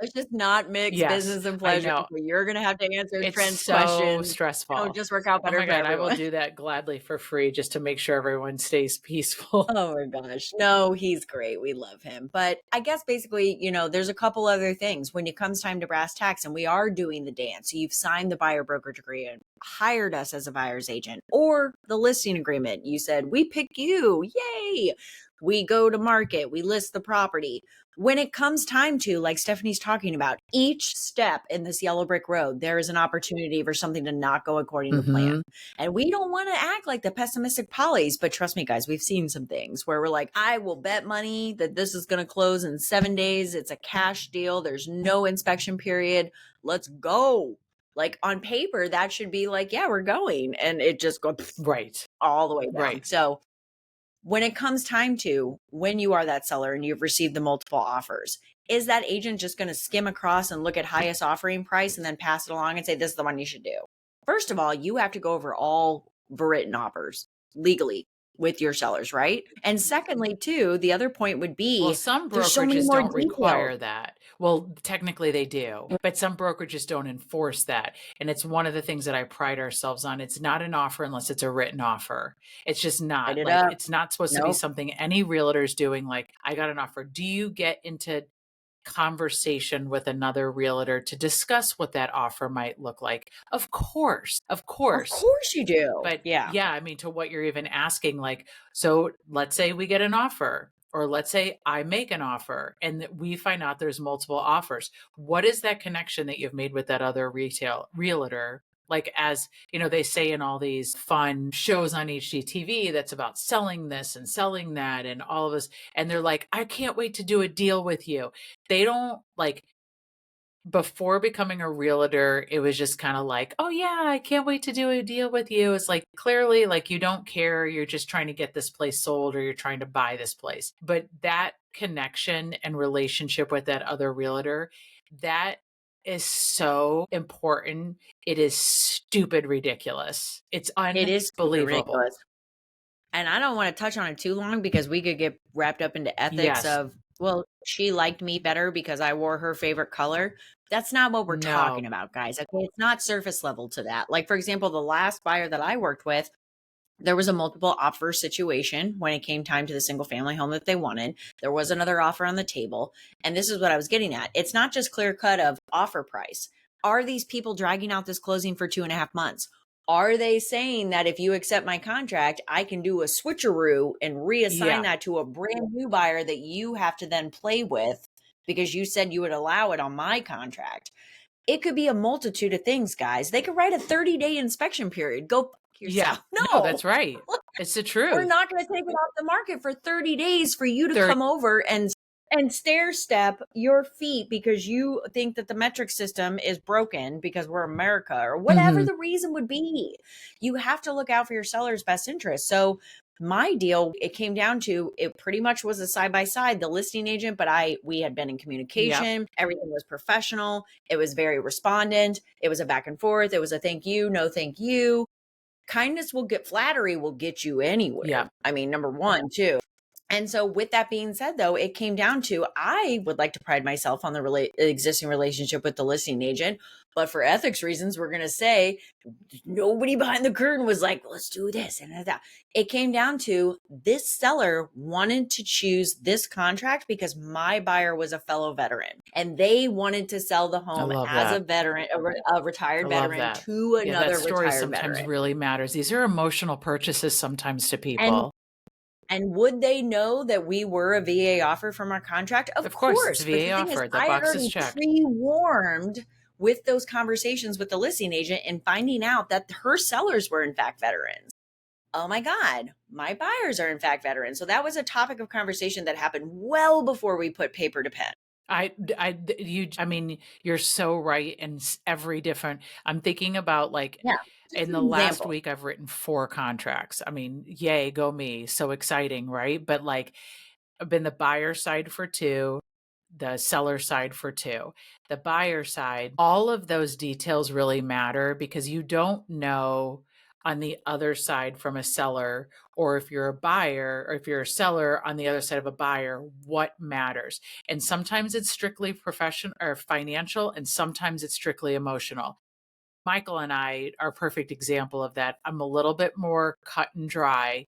let's just not mix business and pleasure. You're going to have to answer Trent's question. It's so stressful. It'll just work out better Oh my for God, everyone. I will do that gladly for free just to make sure everyone stays peaceful. Oh my gosh. No, he's great. We love him. But I guess basically, there's a couple other things when it comes time to brass tacks and we are doing the dance. So you've signed the buyer brokerage agreement, hired us as a buyer's agent, or the listing agreement. You said, we pick you. Yay. We go to market. We list the property. When it comes time to, like Stephanie's talking about, each step in this yellow brick road, there is an opportunity for something to not go according to plan. And we don't want to act like the pessimistic polys, but trust me, guys, we've seen some things where we're like, I will bet money that this is going to close in 7 days. It's a cash deal. There's no inspection period. Let's go. Like on paper, that should be like, yeah, we're going. And it just goes all the way down. Right. So when it comes time to, when you are that seller and you've received the multiple offers, is that agent just going to skim across and look at highest offering price and then pass it along and say, this is the one you should do? First of all, you have to go over all written offers legally with your sellers, right? And secondly, too, the other point would be, well, some brokerages don't require that. Well, technically they do, but some brokerages don't enforce that. And it's one of the things that I pride ourselves on. It's not an offer unless it's a written offer. It's just not. It's not supposed to be something any realtor's doing. Like, I got an offer. Do you get into conversation with another realtor to discuss what that offer might look like? Of course you do. But yeah, I mean, to what you're even asking, like, so let's say we get an offer, or let's say I make an offer and that we find out there's multiple offers. What is that connection that you've made with that other realtor? Like, as they say in all these fun shows on HGTV that's about selling this and selling that and all of this. And they're like, I can't wait to do a deal with you. They don't like, before becoming a realtor, it was just kind of like, oh yeah, I can't wait to do a deal with you. It's like, clearly, like, you don't care. You're just trying to get this place sold, or you're trying to buy this place. But that connection and relationship with that other realtor, that is so important. It is stupid ridiculous. It's unbelievable. And I don't want to touch on it too long because we could get wrapped up into ethics of, well, she liked me better because I wore her favorite color. That's not what we're talking about, guys. Okay, it's not surface level to that. Like, for example, the last buyer that I worked with, there was a multiple offer situation when it came time to the single family home that they wanted. There was another offer on the table. And this is what I was getting at. It's not just clear cut of offer price. Are these people dragging out this closing for 2.5 months? Are they saying that if you accept my contract, I can do a switcheroo and reassign that to a brand new buyer that you have to then play with because you said you would allow it on my contract? It could be a multitude of things, guys. They could write a 30-day inspection period. Go fuck yourself. Yeah. No, that's right. It's the truth. We're not going to take it off the market for 30 days for you to come over and stair step your feet because you think that the metric system is broken because we're America or whatever the reason would be. You have to look out for your seller's best interest. So My deal, it came down to, it pretty much was a side by side, the listing agent, but we had been in communication. Everything was professional. It was very respondent. It was a back and forth. It was a thank you, no thank you. Kindness will get, flattery will get you anywhere. I mean, number one, too. And so with that being said, though, it came down to, I would like to pride myself on the existing relationship with the listing agent. But for ethics reasons, we're going to say nobody behind the curtain was like, let's do this and that. It came down to, this seller wanted to choose this contract because my buyer was a fellow veteran and they wanted to sell the home as a veteran, a retired veteran to another that story retired sometimes veteran. really matters. These are emotional purchases sometimes to people. And would they know that we were a VA offer from our contract? Of course. It's a VA offer. That box is checked. I had already pre-warmed with those conversations with the listing agent and finding out that her sellers were in fact veterans. Oh my God, my buyers are in fact veterans. So that was a topic of conversation that happened well before we put paper to pen. I mean, you're so right. And every different, I'm thinking about in the last week, I've written 4 contracts. I mean, yay, go me. So exciting, right? But I've been the buyer side for 2, the seller side for 2. The buyer side, all of those details really matter because you don't know on the other side from a seller, or if you're a buyer or if you're a seller on the other side of a buyer, what matters. And sometimes it's strictly professional or financial, and sometimes it's strictly emotional. Michael and I are a perfect example of that. I'm a little bit more cut and dry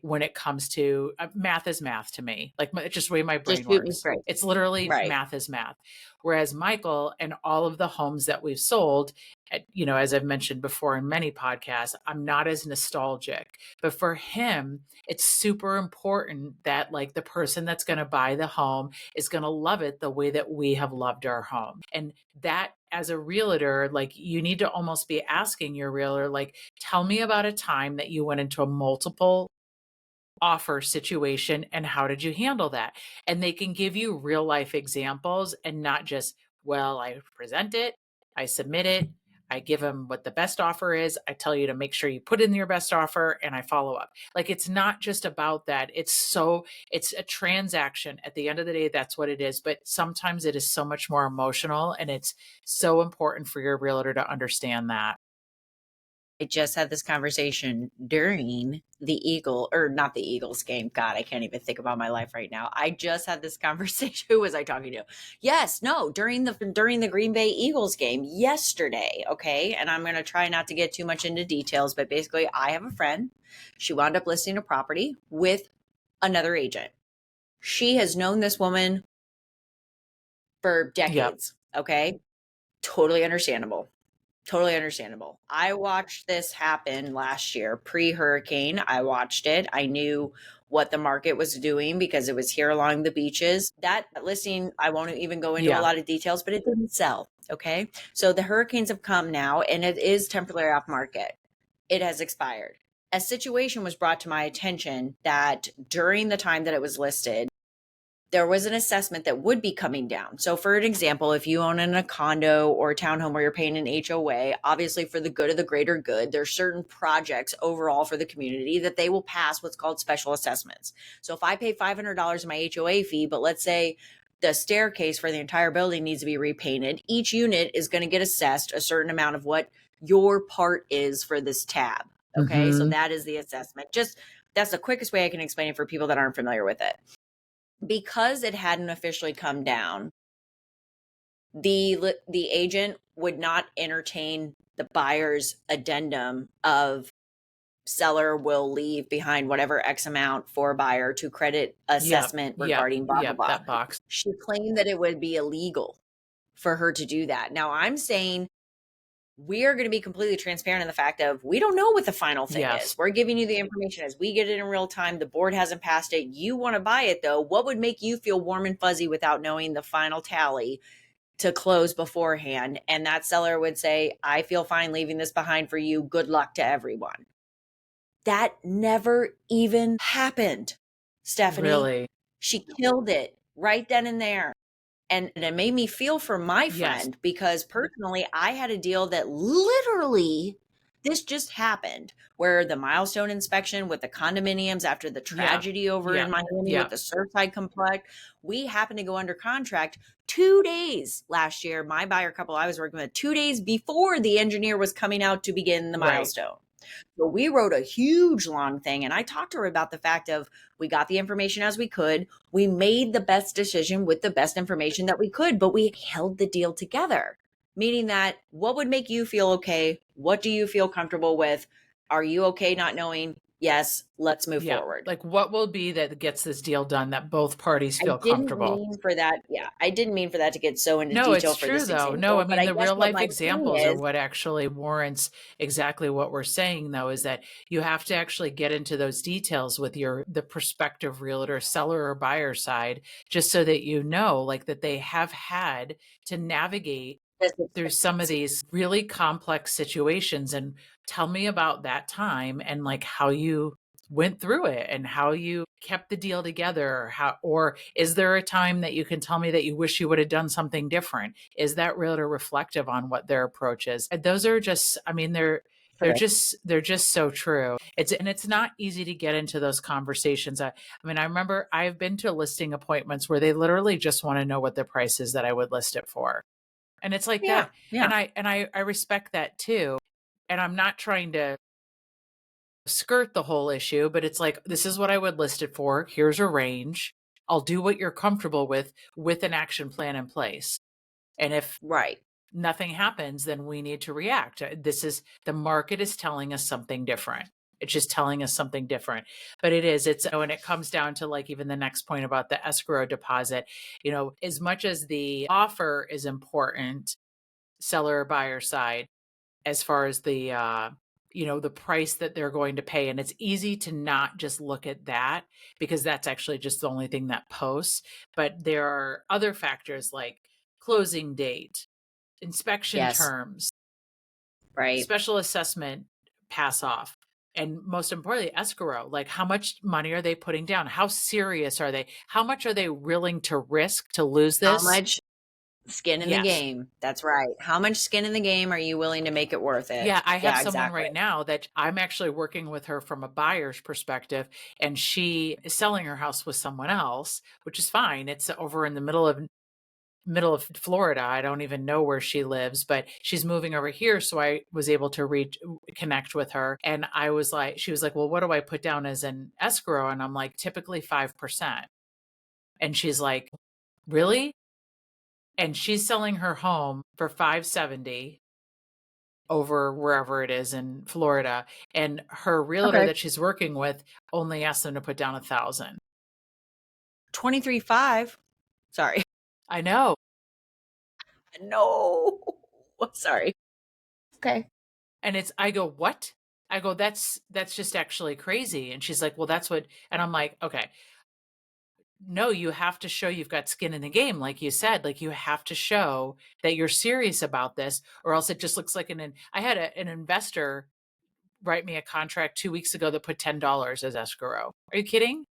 when it comes to math is math to me. It's just the way my brain works. It's literally math is math. Whereas Michael and all of the homes that we've sold, as I've mentioned before in many podcasts, I'm not as nostalgic. But for him, it's super important that the person that's going to buy the home is going to love it the way that we have loved our home. And that, as a realtor, you need to almost be asking your realtor, tell me about a time that you went into a multiple offer situation and how did you handle that? And they can give you real life examples and not just, well, I present it, I submit it, I give them what the best offer is, I tell you to make sure you put in your best offer, and I follow up. It's not just about that. It's a transaction. At the end of the day, that's what it is. But sometimes it is so much more emotional, and it's so important for your realtor to understand that. I just had this conversation during the not the Eagles game. God, I can't even think about my life right now. I just had this conversation. Who was I talking to? Yes, no, during the Green Bay Eagles game yesterday. Okay. And I'm going to try not to get too much into details, but basically I have a friend. She wound up listing a property with another agent. She has known this woman for decades. Yep. Okay. Totally understandable. Totally understandable. I watched this happen last year, pre-hurricane. I watched it. I knew what the market was doing because it was here along the beaches. That listing, I won't even go into a lot of details, but it didn't sell. Okay. So the hurricanes have come now and it is temporarily off market. It has expired. A situation was brought to my attention that during the time that it was listed, there was an assessment that would be coming down. So for an example, if you own in a condo or a townhome where you're paying an HOA, obviously for the good of the greater good, there's certain projects overall for the community that they will pass what's called special assessments. So if I pay $500 in my HOA fee, but let's say the staircase for the entire building needs to be repainted, each unit is going to get assessed a certain amount of what your part is for this tab. Okay. Mm-hmm. So that is the assessment. That's the quickest way I can explain it for people that aren't familiar with it. Because it hadn't officially come down, the agent would not entertain the buyer's addendum of seller will leave behind whatever X amount for buyer to credit assessment regarding blah, blah, blah. That box. She claimed that it would be illegal for her to do that. Now I'm saying we are going to be completely transparent in the fact of we don't know what the final thing is. We're giving you the information as we get it in real time. The board hasn't passed it. You want to buy it though. What would make you feel warm and fuzzy without knowing the final tally to close beforehand? And that seller would say, I feel fine leaving this behind for you. Good luck to everyone. That never even happened, Stephanie. Really? She killed it right then and there. And it made me feel for my friend because personally, I had a deal that literally this just happened where the milestone inspection with the condominiums after the tragedy over in Miami with the Surfside complex, we happened to go under contract 2 days last year. My buyer couple I was working with 2 days before the engineer was coming out to begin the milestone. So we wrote a huge long thing, and I talked to her about the fact of we got the information as we could. We made the best decision with the best information that we could, but we held the deal together. Meaning that what would make you feel okay? What do you feel comfortable with? Are you okay not knowing? Yes, let's move forward. Like what will be that gets this deal done that both parties feel comfortable? I didn't mean for that. Yeah, I didn't mean for that to get so into No, detail it's for true this though. example. No, I mean, but the guess real what life my point examples is, are what actually warrants exactly what we're saying though, is that you have to actually get into those details with the prospective realtor, seller or buyer side, just so that you know, like that they have had to navigate through some of these really complex situations. And tell me about that time and like how you went through it and how you kept the deal together. Or is there a time that you can tell me that you wish you would have done something different? Is that realtor reflective on what their approach is? And those are just, I mean, they're just so true. It's not easy to get into those conversations. I mean, I remember I've been to listing appointments where they literally just want to know what the price is that I would list it for. And it's like that. And I respect that too. And I'm not trying to skirt the whole issue, but it's like, this is what I would list it for. Here's a range. I'll do what you're comfortable with an action plan in place. And if nothing happens, then we need to react. The market is telling us something different. It's just telling us something different. But when it comes down to like even the next point about the escrow deposit, as much as the offer is important, seller or buyer side, as far as the the price that they're going to pay. And it's easy to not just look at that because that's actually just the only thing that posts. But there are other factors like closing date, inspection terms, special assessment pass off. And most importantly, escrow, like how much money are they putting down? How serious are they? How much are they willing to risk to lose this? How much skin in the game? That's right. How much skin in the game are you willing to make it worth it? Yeah, I have someone right now that I'm actually working with her from a buyer's perspective, and she is selling her house with someone else, which is fine. It's over in the middle of Florida. I don't even know where she lives, but she's moving over here. So I was able to connect with her. And she was like, well, what do I put down as an escrow? And I'm like, typically 5%. And she's like, really? And she's selling her home for $570 over wherever it is in Florida. And her realtor that she's working with only asked them to put down $1,000. 23.5. Sorry. I know. No. Sorry. Okay. And I go, what? I go, that's just actually crazy. And she's like, well, that's what, and I'm like, okay, no, you have to show you've got skin in the game. Like you said, like you have to show that you're serious about this, or else it just looks like I had an investor write me a contract 2 weeks ago that put $10 as escrow. Are you kidding?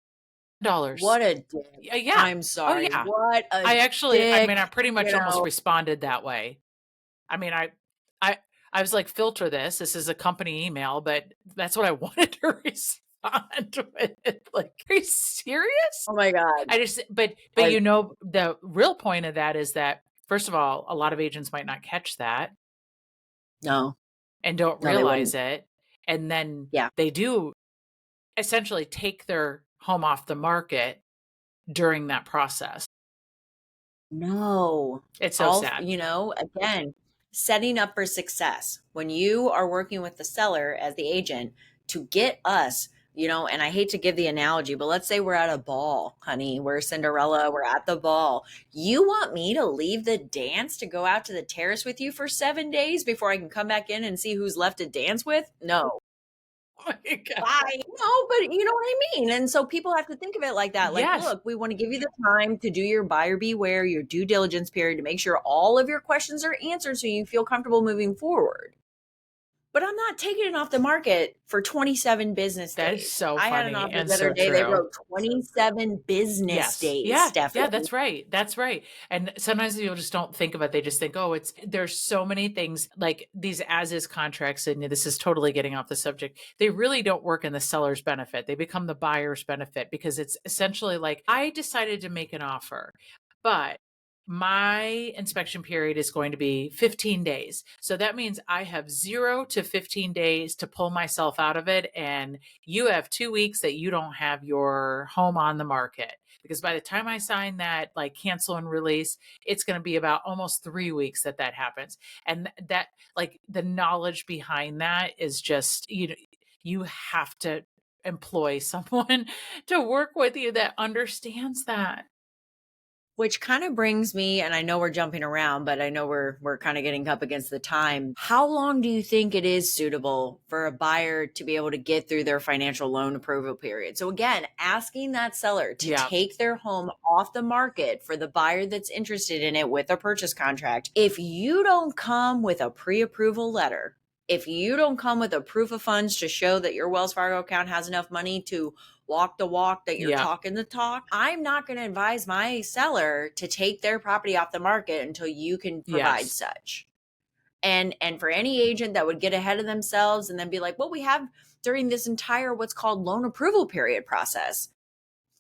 What a dick. Yeah. I'm sorry. Oh, yeah. What a I pretty much almost responded that way. I mean, I was like, filter this. This is a company email, but that's what I wanted to respond with. Like, are you serious? Oh my God. But the real point of that is that, first of all, a lot of agents might not catch that. No. And don't realize it. And then they do essentially take their home off the market during that process. No. It's so sad. Again, setting up for success. When you are working with the seller as the agent to get us, and I hate to give the analogy, but let's say we're at a ball, honey, we're Cinderella, we're at the ball. You want me to leave the dance to go out to the terrace with you for 7 days before I can come back in and see who's left to dance with? No. Oh my God. I know, but you know what I mean? And so people have to think of it like that. Like, look, we want to give you the time to do your buyer beware, your due diligence period to make sure all of your questions are answered so you feel comfortable moving forward. but I'm not taking it off the market for 27 business days. That is so I had an funny offer and the other so day. They true. wrote 27 business days, Yeah, Stephanie. that's right. That's right. And sometimes people just don't think of it. They just think, oh, there's so many things like these as is contracts. And this is totally getting off the subject. They really don't work in the seller's benefit. They become the buyer's benefit because it's essentially like, I decided to make an offer, but my inspection period is going to be 15 days. So that means I have 0 to 15 days to pull myself out of it. And you have 2 weeks that you don't have your home on the market. Because by the time I sign that, like cancel and release, it's going to be about almost 3 weeks that happens. And that, like, the knowledge behind that is just, you have to employ someone to work with you that understands that. Which kind of brings me, and I know we're jumping around, but I know we're kind of getting up against the time. How long do you think it is suitable for a buyer to be able to get through their financial loan approval period? So again, asking that seller to take their home off the market for the buyer that's interested in it with a purchase contract. If you don't come with a pre-approval letter, if you don't come with a proof of funds to show that your Wells Fargo account has enough money to walk the walk, that you're talking the talk, I'm not going to advise my seller to take their property off the market until you can provide such. And for any agent that would get ahead of themselves and then be like, well, we have during this entire what's called loan approval period process,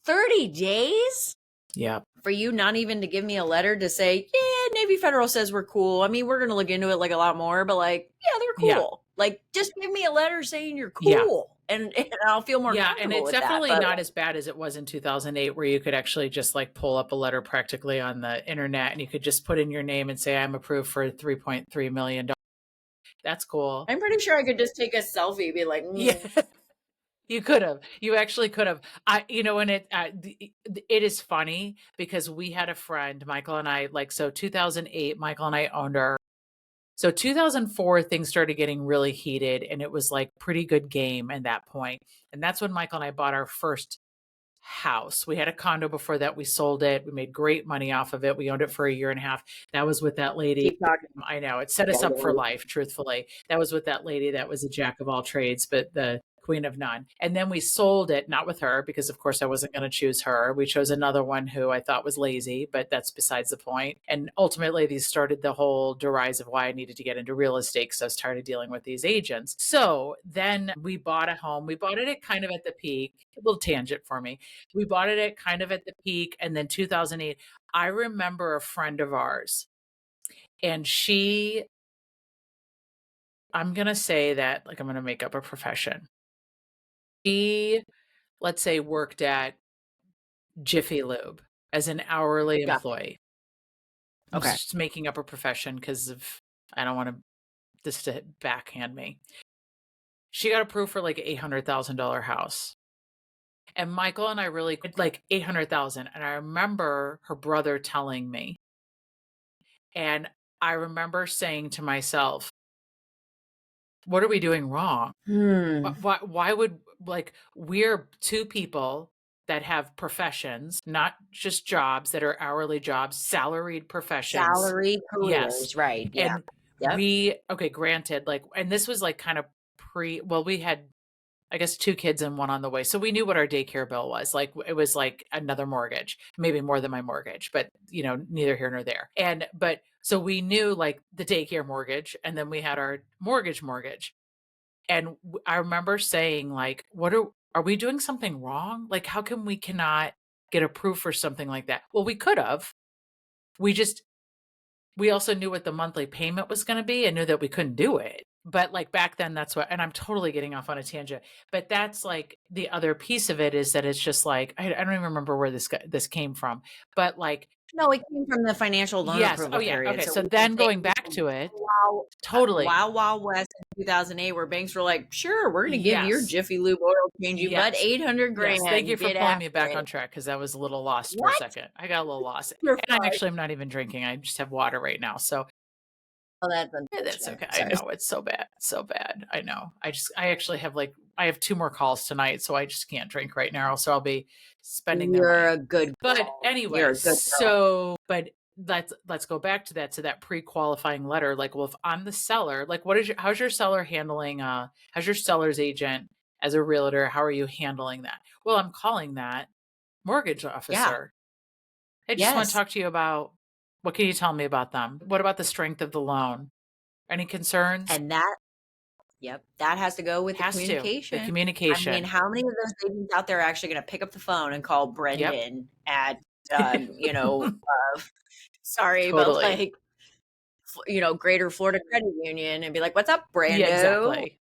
30 days? Yeah. For you not even to give me a letter to say, yeah, Navy Federal says we're cool. I mean, we're going to look into it like a lot more, but like, yeah, they're cool. Like, just give me a letter saying you're cool. And I'll feel more comfortable and it's with definitely that. not as bad as it was in 2008, where you could actually just like pull up a letter practically on the internet and you could just put in your name and say, I'm approved for $3.3 million. That's cool. I'm pretty sure I could just take a selfie, be like, yeah. You could have. You actually could have. And it is funny because we had a friend, Michael and I, 2008, Michael and I owned our. So 2004, things started getting really heated and it was like pretty good game at that point. And that's when Michael and I bought our first house. We had a condo before that. We sold it. We made great money off of it. We owned it for a year and a half. That was with that lady. keep talking. I know it set us up for life, truthfully. That was with that lady that was a jack of all trades, but the queen of none. And then we sold it, not with her, because of course I wasn't going to choose her. We chose another one who I thought was lazy, but that's besides the point. And ultimately, these started the whole derise of why I needed to get into real estate because I was tired of dealing with these agents. So then we bought a home. We bought it at kind of at the peak, a little tangent for me. We bought it at kind of at the peak. And then 2008, I remember a friend of ours, and I'm going to say that, like, I'm going to make up a profession. She, let's say, worked at Jiffy Lube as an hourly employee. I'm just making up a profession because I don't want this to backhand me. She got approved for like $800,000 house. And Michael and I really like $800,000. And I remember her brother telling me, and I remember saying to myself, what are we doing wrong? Why would, like, we're two people that have professions, not just jobs that are hourly jobs, salaried professions. Salaried careers, right. Yeah. And granted, like, and this was like kind of we had, I guess, 2 kids and one on the way. So we knew what our daycare bill was. Like, it was like another mortgage, maybe more than my mortgage, but neither here nor there. So we knew like the daycare mortgage, and then we had our mortgage. And I remember saying, like, are we doing something wrong? Like, how come we cannot get approved for something like that? Well, we could have. We also knew what the monthly payment was going to be and knew that we couldn't do it. But like back then, and I'm totally getting off on a tangent, but that's like the other piece of it, is that it's just like, I don't even remember where this came from, but like, no, it came from the financial loan approval period. Okay. So then going back to it, totally. Wild West in 2008, where banks were like, sure, we're going to give your Jiffy Lube oil change you, but $800,000. Thank you for pulling me back on track, because I was a little lost for a second. I got a little lost. And I'm not even drinking. I just have water right now. So that's okay. I know, it's so bad. So bad. I know. I actually have I have 2 more calls tonight, so I just can't drink right now. So I'll be spending them. You're a good girl. But anyway, but let's go back to that pre-qualifying letter. Like, well, if I'm the seller, like, how's your seller handling, how's your seller's agent as a realtor, how are you handling that? Well, I'm calling that mortgage Yeah. officer. I just want to Yes. talk to you about, what can you tell me about them? What about the strength of the loan? Any concerns? And that Yep, that has to go with the Has to. The communication. I mean, communication. how many of those agents out there are actually gonna pick up the phone and call Yep. Brendan at, sorry, but, Totally. like, Greater Florida Credit Union and be like, "What's up, Yeah, Brando?" exactly.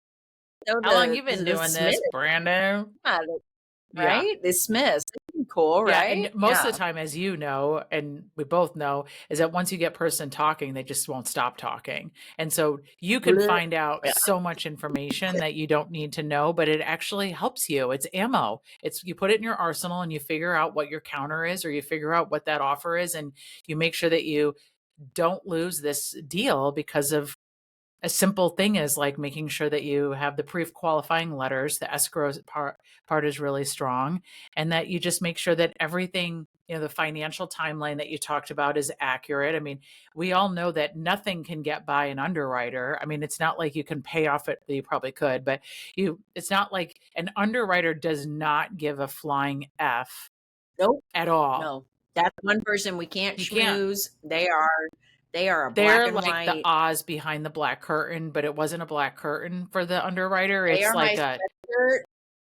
No, How long you been the doing Smith, this, Brando? Yeah. right? The Smiths, they cool, Yeah, right? and most of Yeah. the time, as you know, and we both know, is that once you get person talking, they just won't stop talking. And so you can Bleh. find out Yeah, so much information that you don't need to know, but it actually helps you. It's ammo. It's, you put it in your arsenal and you figure out what your counter is, or you figure out what that offer is, and you make sure that you don't lose this deal because of a simple thing is like making sure that you have the pre-qualifying letters, the escrow part is really strong, and that you just make sure that everything, the financial timeline that you talked about is accurate. I mean, we all know that nothing can get by an underwriter. I mean, it's not like you can pay off it, you probably could, but it's not like an underwriter does not give a flying F nope, at all. no. That's one person we can't You can't. schmooze. They are a black They're and like the white. Oz behind the black curtain, but it wasn't a black curtain for the underwriter. They It's are my like a, sweatshirt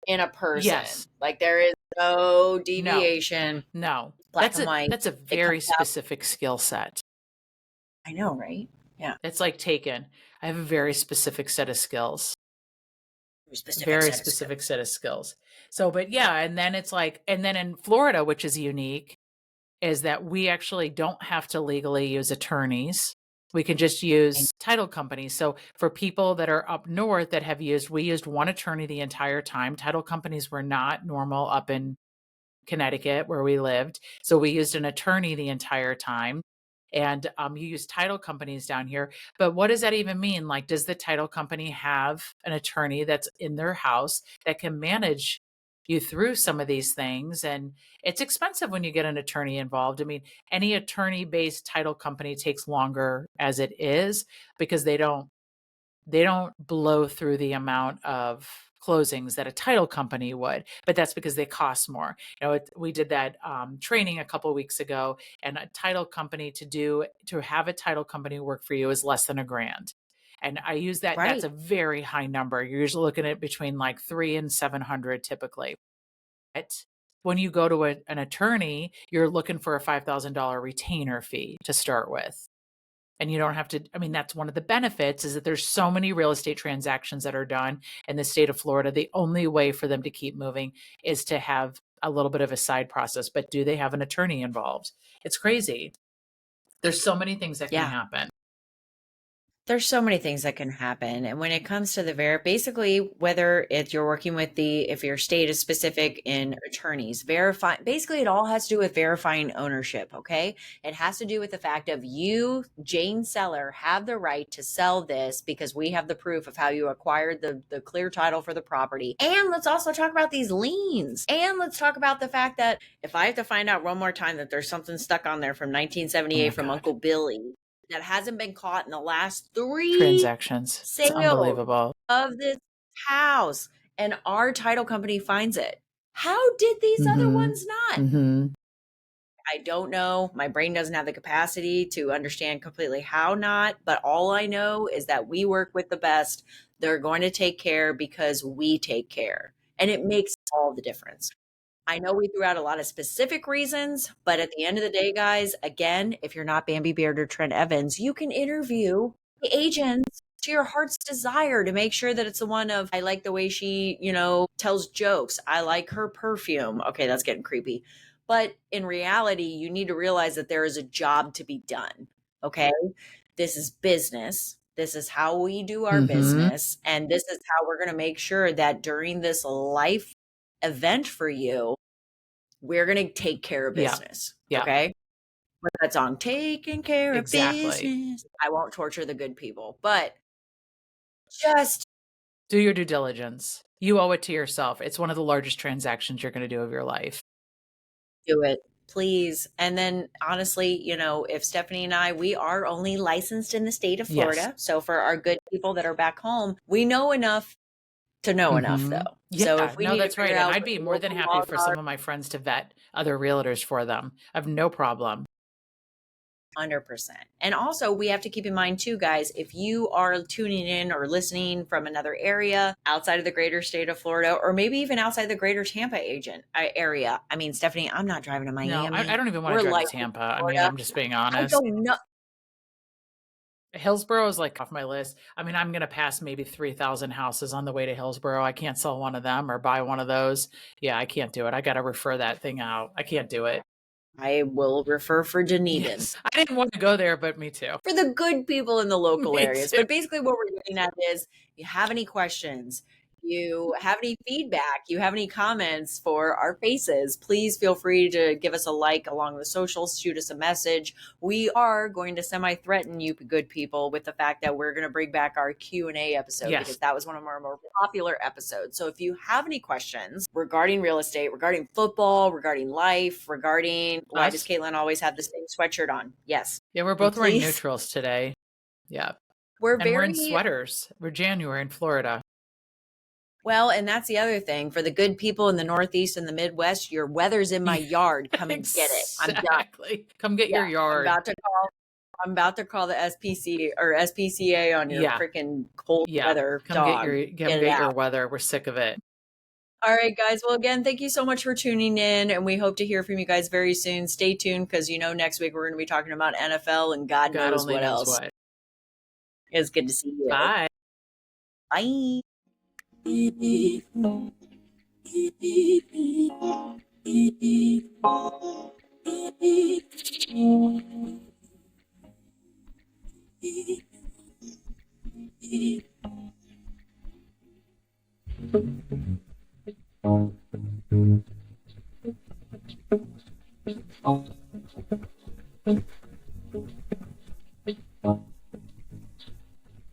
in a person. yes, Like, there is no no, deviation. no. Black and white. That's a It comes very out. specific skill set. I know, right? Yeah. It's like taken. I have a very specific set of skills. Specific Very set of skills. specific set of skills. So, but yeah, and then it's like, and then in Florida, which is unique, is that we actually don't have to legally use attorneys. We can just use title companies. So for people that are up north that we used one attorney the entire time. Title companies were not normal up in Connecticut where we lived. So we used an attorney the entire time. And you use title companies down here. But what does that even mean? Like, does the title company have an attorney that's in their house that can manage you through some of these things? And it's expensive when you get an attorney involved. I mean, any attorney based title company takes longer as it is because they don't blow through the amount of closings that a title company would, but that's because they cost more. We did that training a couple of weeks ago, and a title company to have a title company work for you is less than $1,000. And I use that. That's Right. a very high number. You're usually looking at between like 3 and 700 typically. But when you go to an attorney, you're looking for a $5,000 retainer fee to start with. And you don't have to, I mean, that's one of the benefits is that there's so many real estate transactions that are done in the state of Florida. The only way for them to keep moving is to have a little bit of a side process. But do they have an attorney involved? It's crazy. There's so many things that can Yeah. happen. There's so many things that can happen. And when it comes to basically, whether it's you're working with if your state is specific in attorneys, basically it all has to do with verifying ownership. Okay. It has to do with the fact of you, Jane Seller, have the right to sell this because we have the proof of how you acquired the clear title for the property. And let's also talk about these liens. And let's talk about the fact that if I have to find out one more time that there's something stuck on there from 1978 from God. Uncle Billy that hasn't been caught in the last 3 Transactions. It's sales unbelievable. of this house, and our title company finds it. How did these other ones not? I don't know. My brain doesn't have the capacity to understand completely how not, but all I know is that we work with the best. They're going to take care because we take care, and it makes all the difference. I know we threw out a lot of specific reasons, but at the end of the day, guys, again, if you're not Bambi Beard or Trent Evans, you can interview the agents to your heart's desire to make sure that it's the one of, I like the way she, tells jokes. I like her perfume. Okay, that's getting creepy. But in reality, you need to realize that there is a job to be done. Okay. This is business. This is how we do our business. And this is how we're going to make sure that during this life event for you, we're going to take care of Yeah. business. Yeah. Okay. But that song, taking care Exactly. of business. I won't torture the good people, but just Do your due diligence. You owe it to yourself. It's one of the largest transactions you're going to do of your life. do it. please. And then honestly, you know, if Stephanie and I, we are only licensed in the state of Florida. Yes. So for our good people that are back home, we know enough to know enough though. Yeah, So if we no, need to that's right. figure And out I'd what be the more than local happy laws for are, some of my friends to vet other realtors for them. I have no problem. 100%. And also, we have to keep in mind too, guys, if you are tuning in or listening from another area outside of the greater state of Florida, or maybe even outside the greater Tampa area. I mean, Stephanie, I'm not driving to No, Miami. I don't even want We're to drive to licensed in Tampa. I mean, Florida. I'm just being I honest. don't know. Hillsborough is like off my list. I mean, I'm going to pass maybe 3,000 houses on the way to Hillsborough. I can't sell one of them or buy one of those. Yeah, I can't do it. I got to refer that thing out. I can't do it. I will refer for Dunedin. Yes. I didn't want to go there, but me too. For the good people in the local Me areas. too. But basically, what we're getting at is, you have any questions, you have any feedback, you have any comments for our faces, please feel free to give us a like along the socials, shoot us a message. We are going to semi-threaten you good people with the fact that we're going to bring back our Q&A episode, Yes. because that was one of our more popular episodes. So if you have any questions regarding real estate, regarding football, regarding life, regarding why does Caitlin always have the same sweatshirt on? Yes. Yeah, we're both wearing Please. neutrals today. Yeah. We're And we're in very sweaters. We're January in Florida. well, and that's the other thing for the good people in the Northeast and the Midwest. Your weather's in my yard. Come and get it. I'm done. Exactly. Come get your yard. I'm about to call the SPC or SPCA on your freaking cold weather Come dog. get your weather. We're sick of it. All right, guys. Well, again, thank you so much for tuning in, and we hope to hear from you guys very soon. Stay tuned, because you know next week we're going to be talking about NFL and God knows only what knows else. what. It's good to see you. Bye. Bye. Thank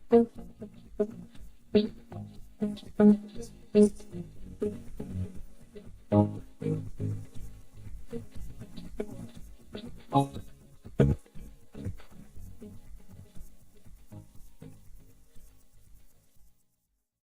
you.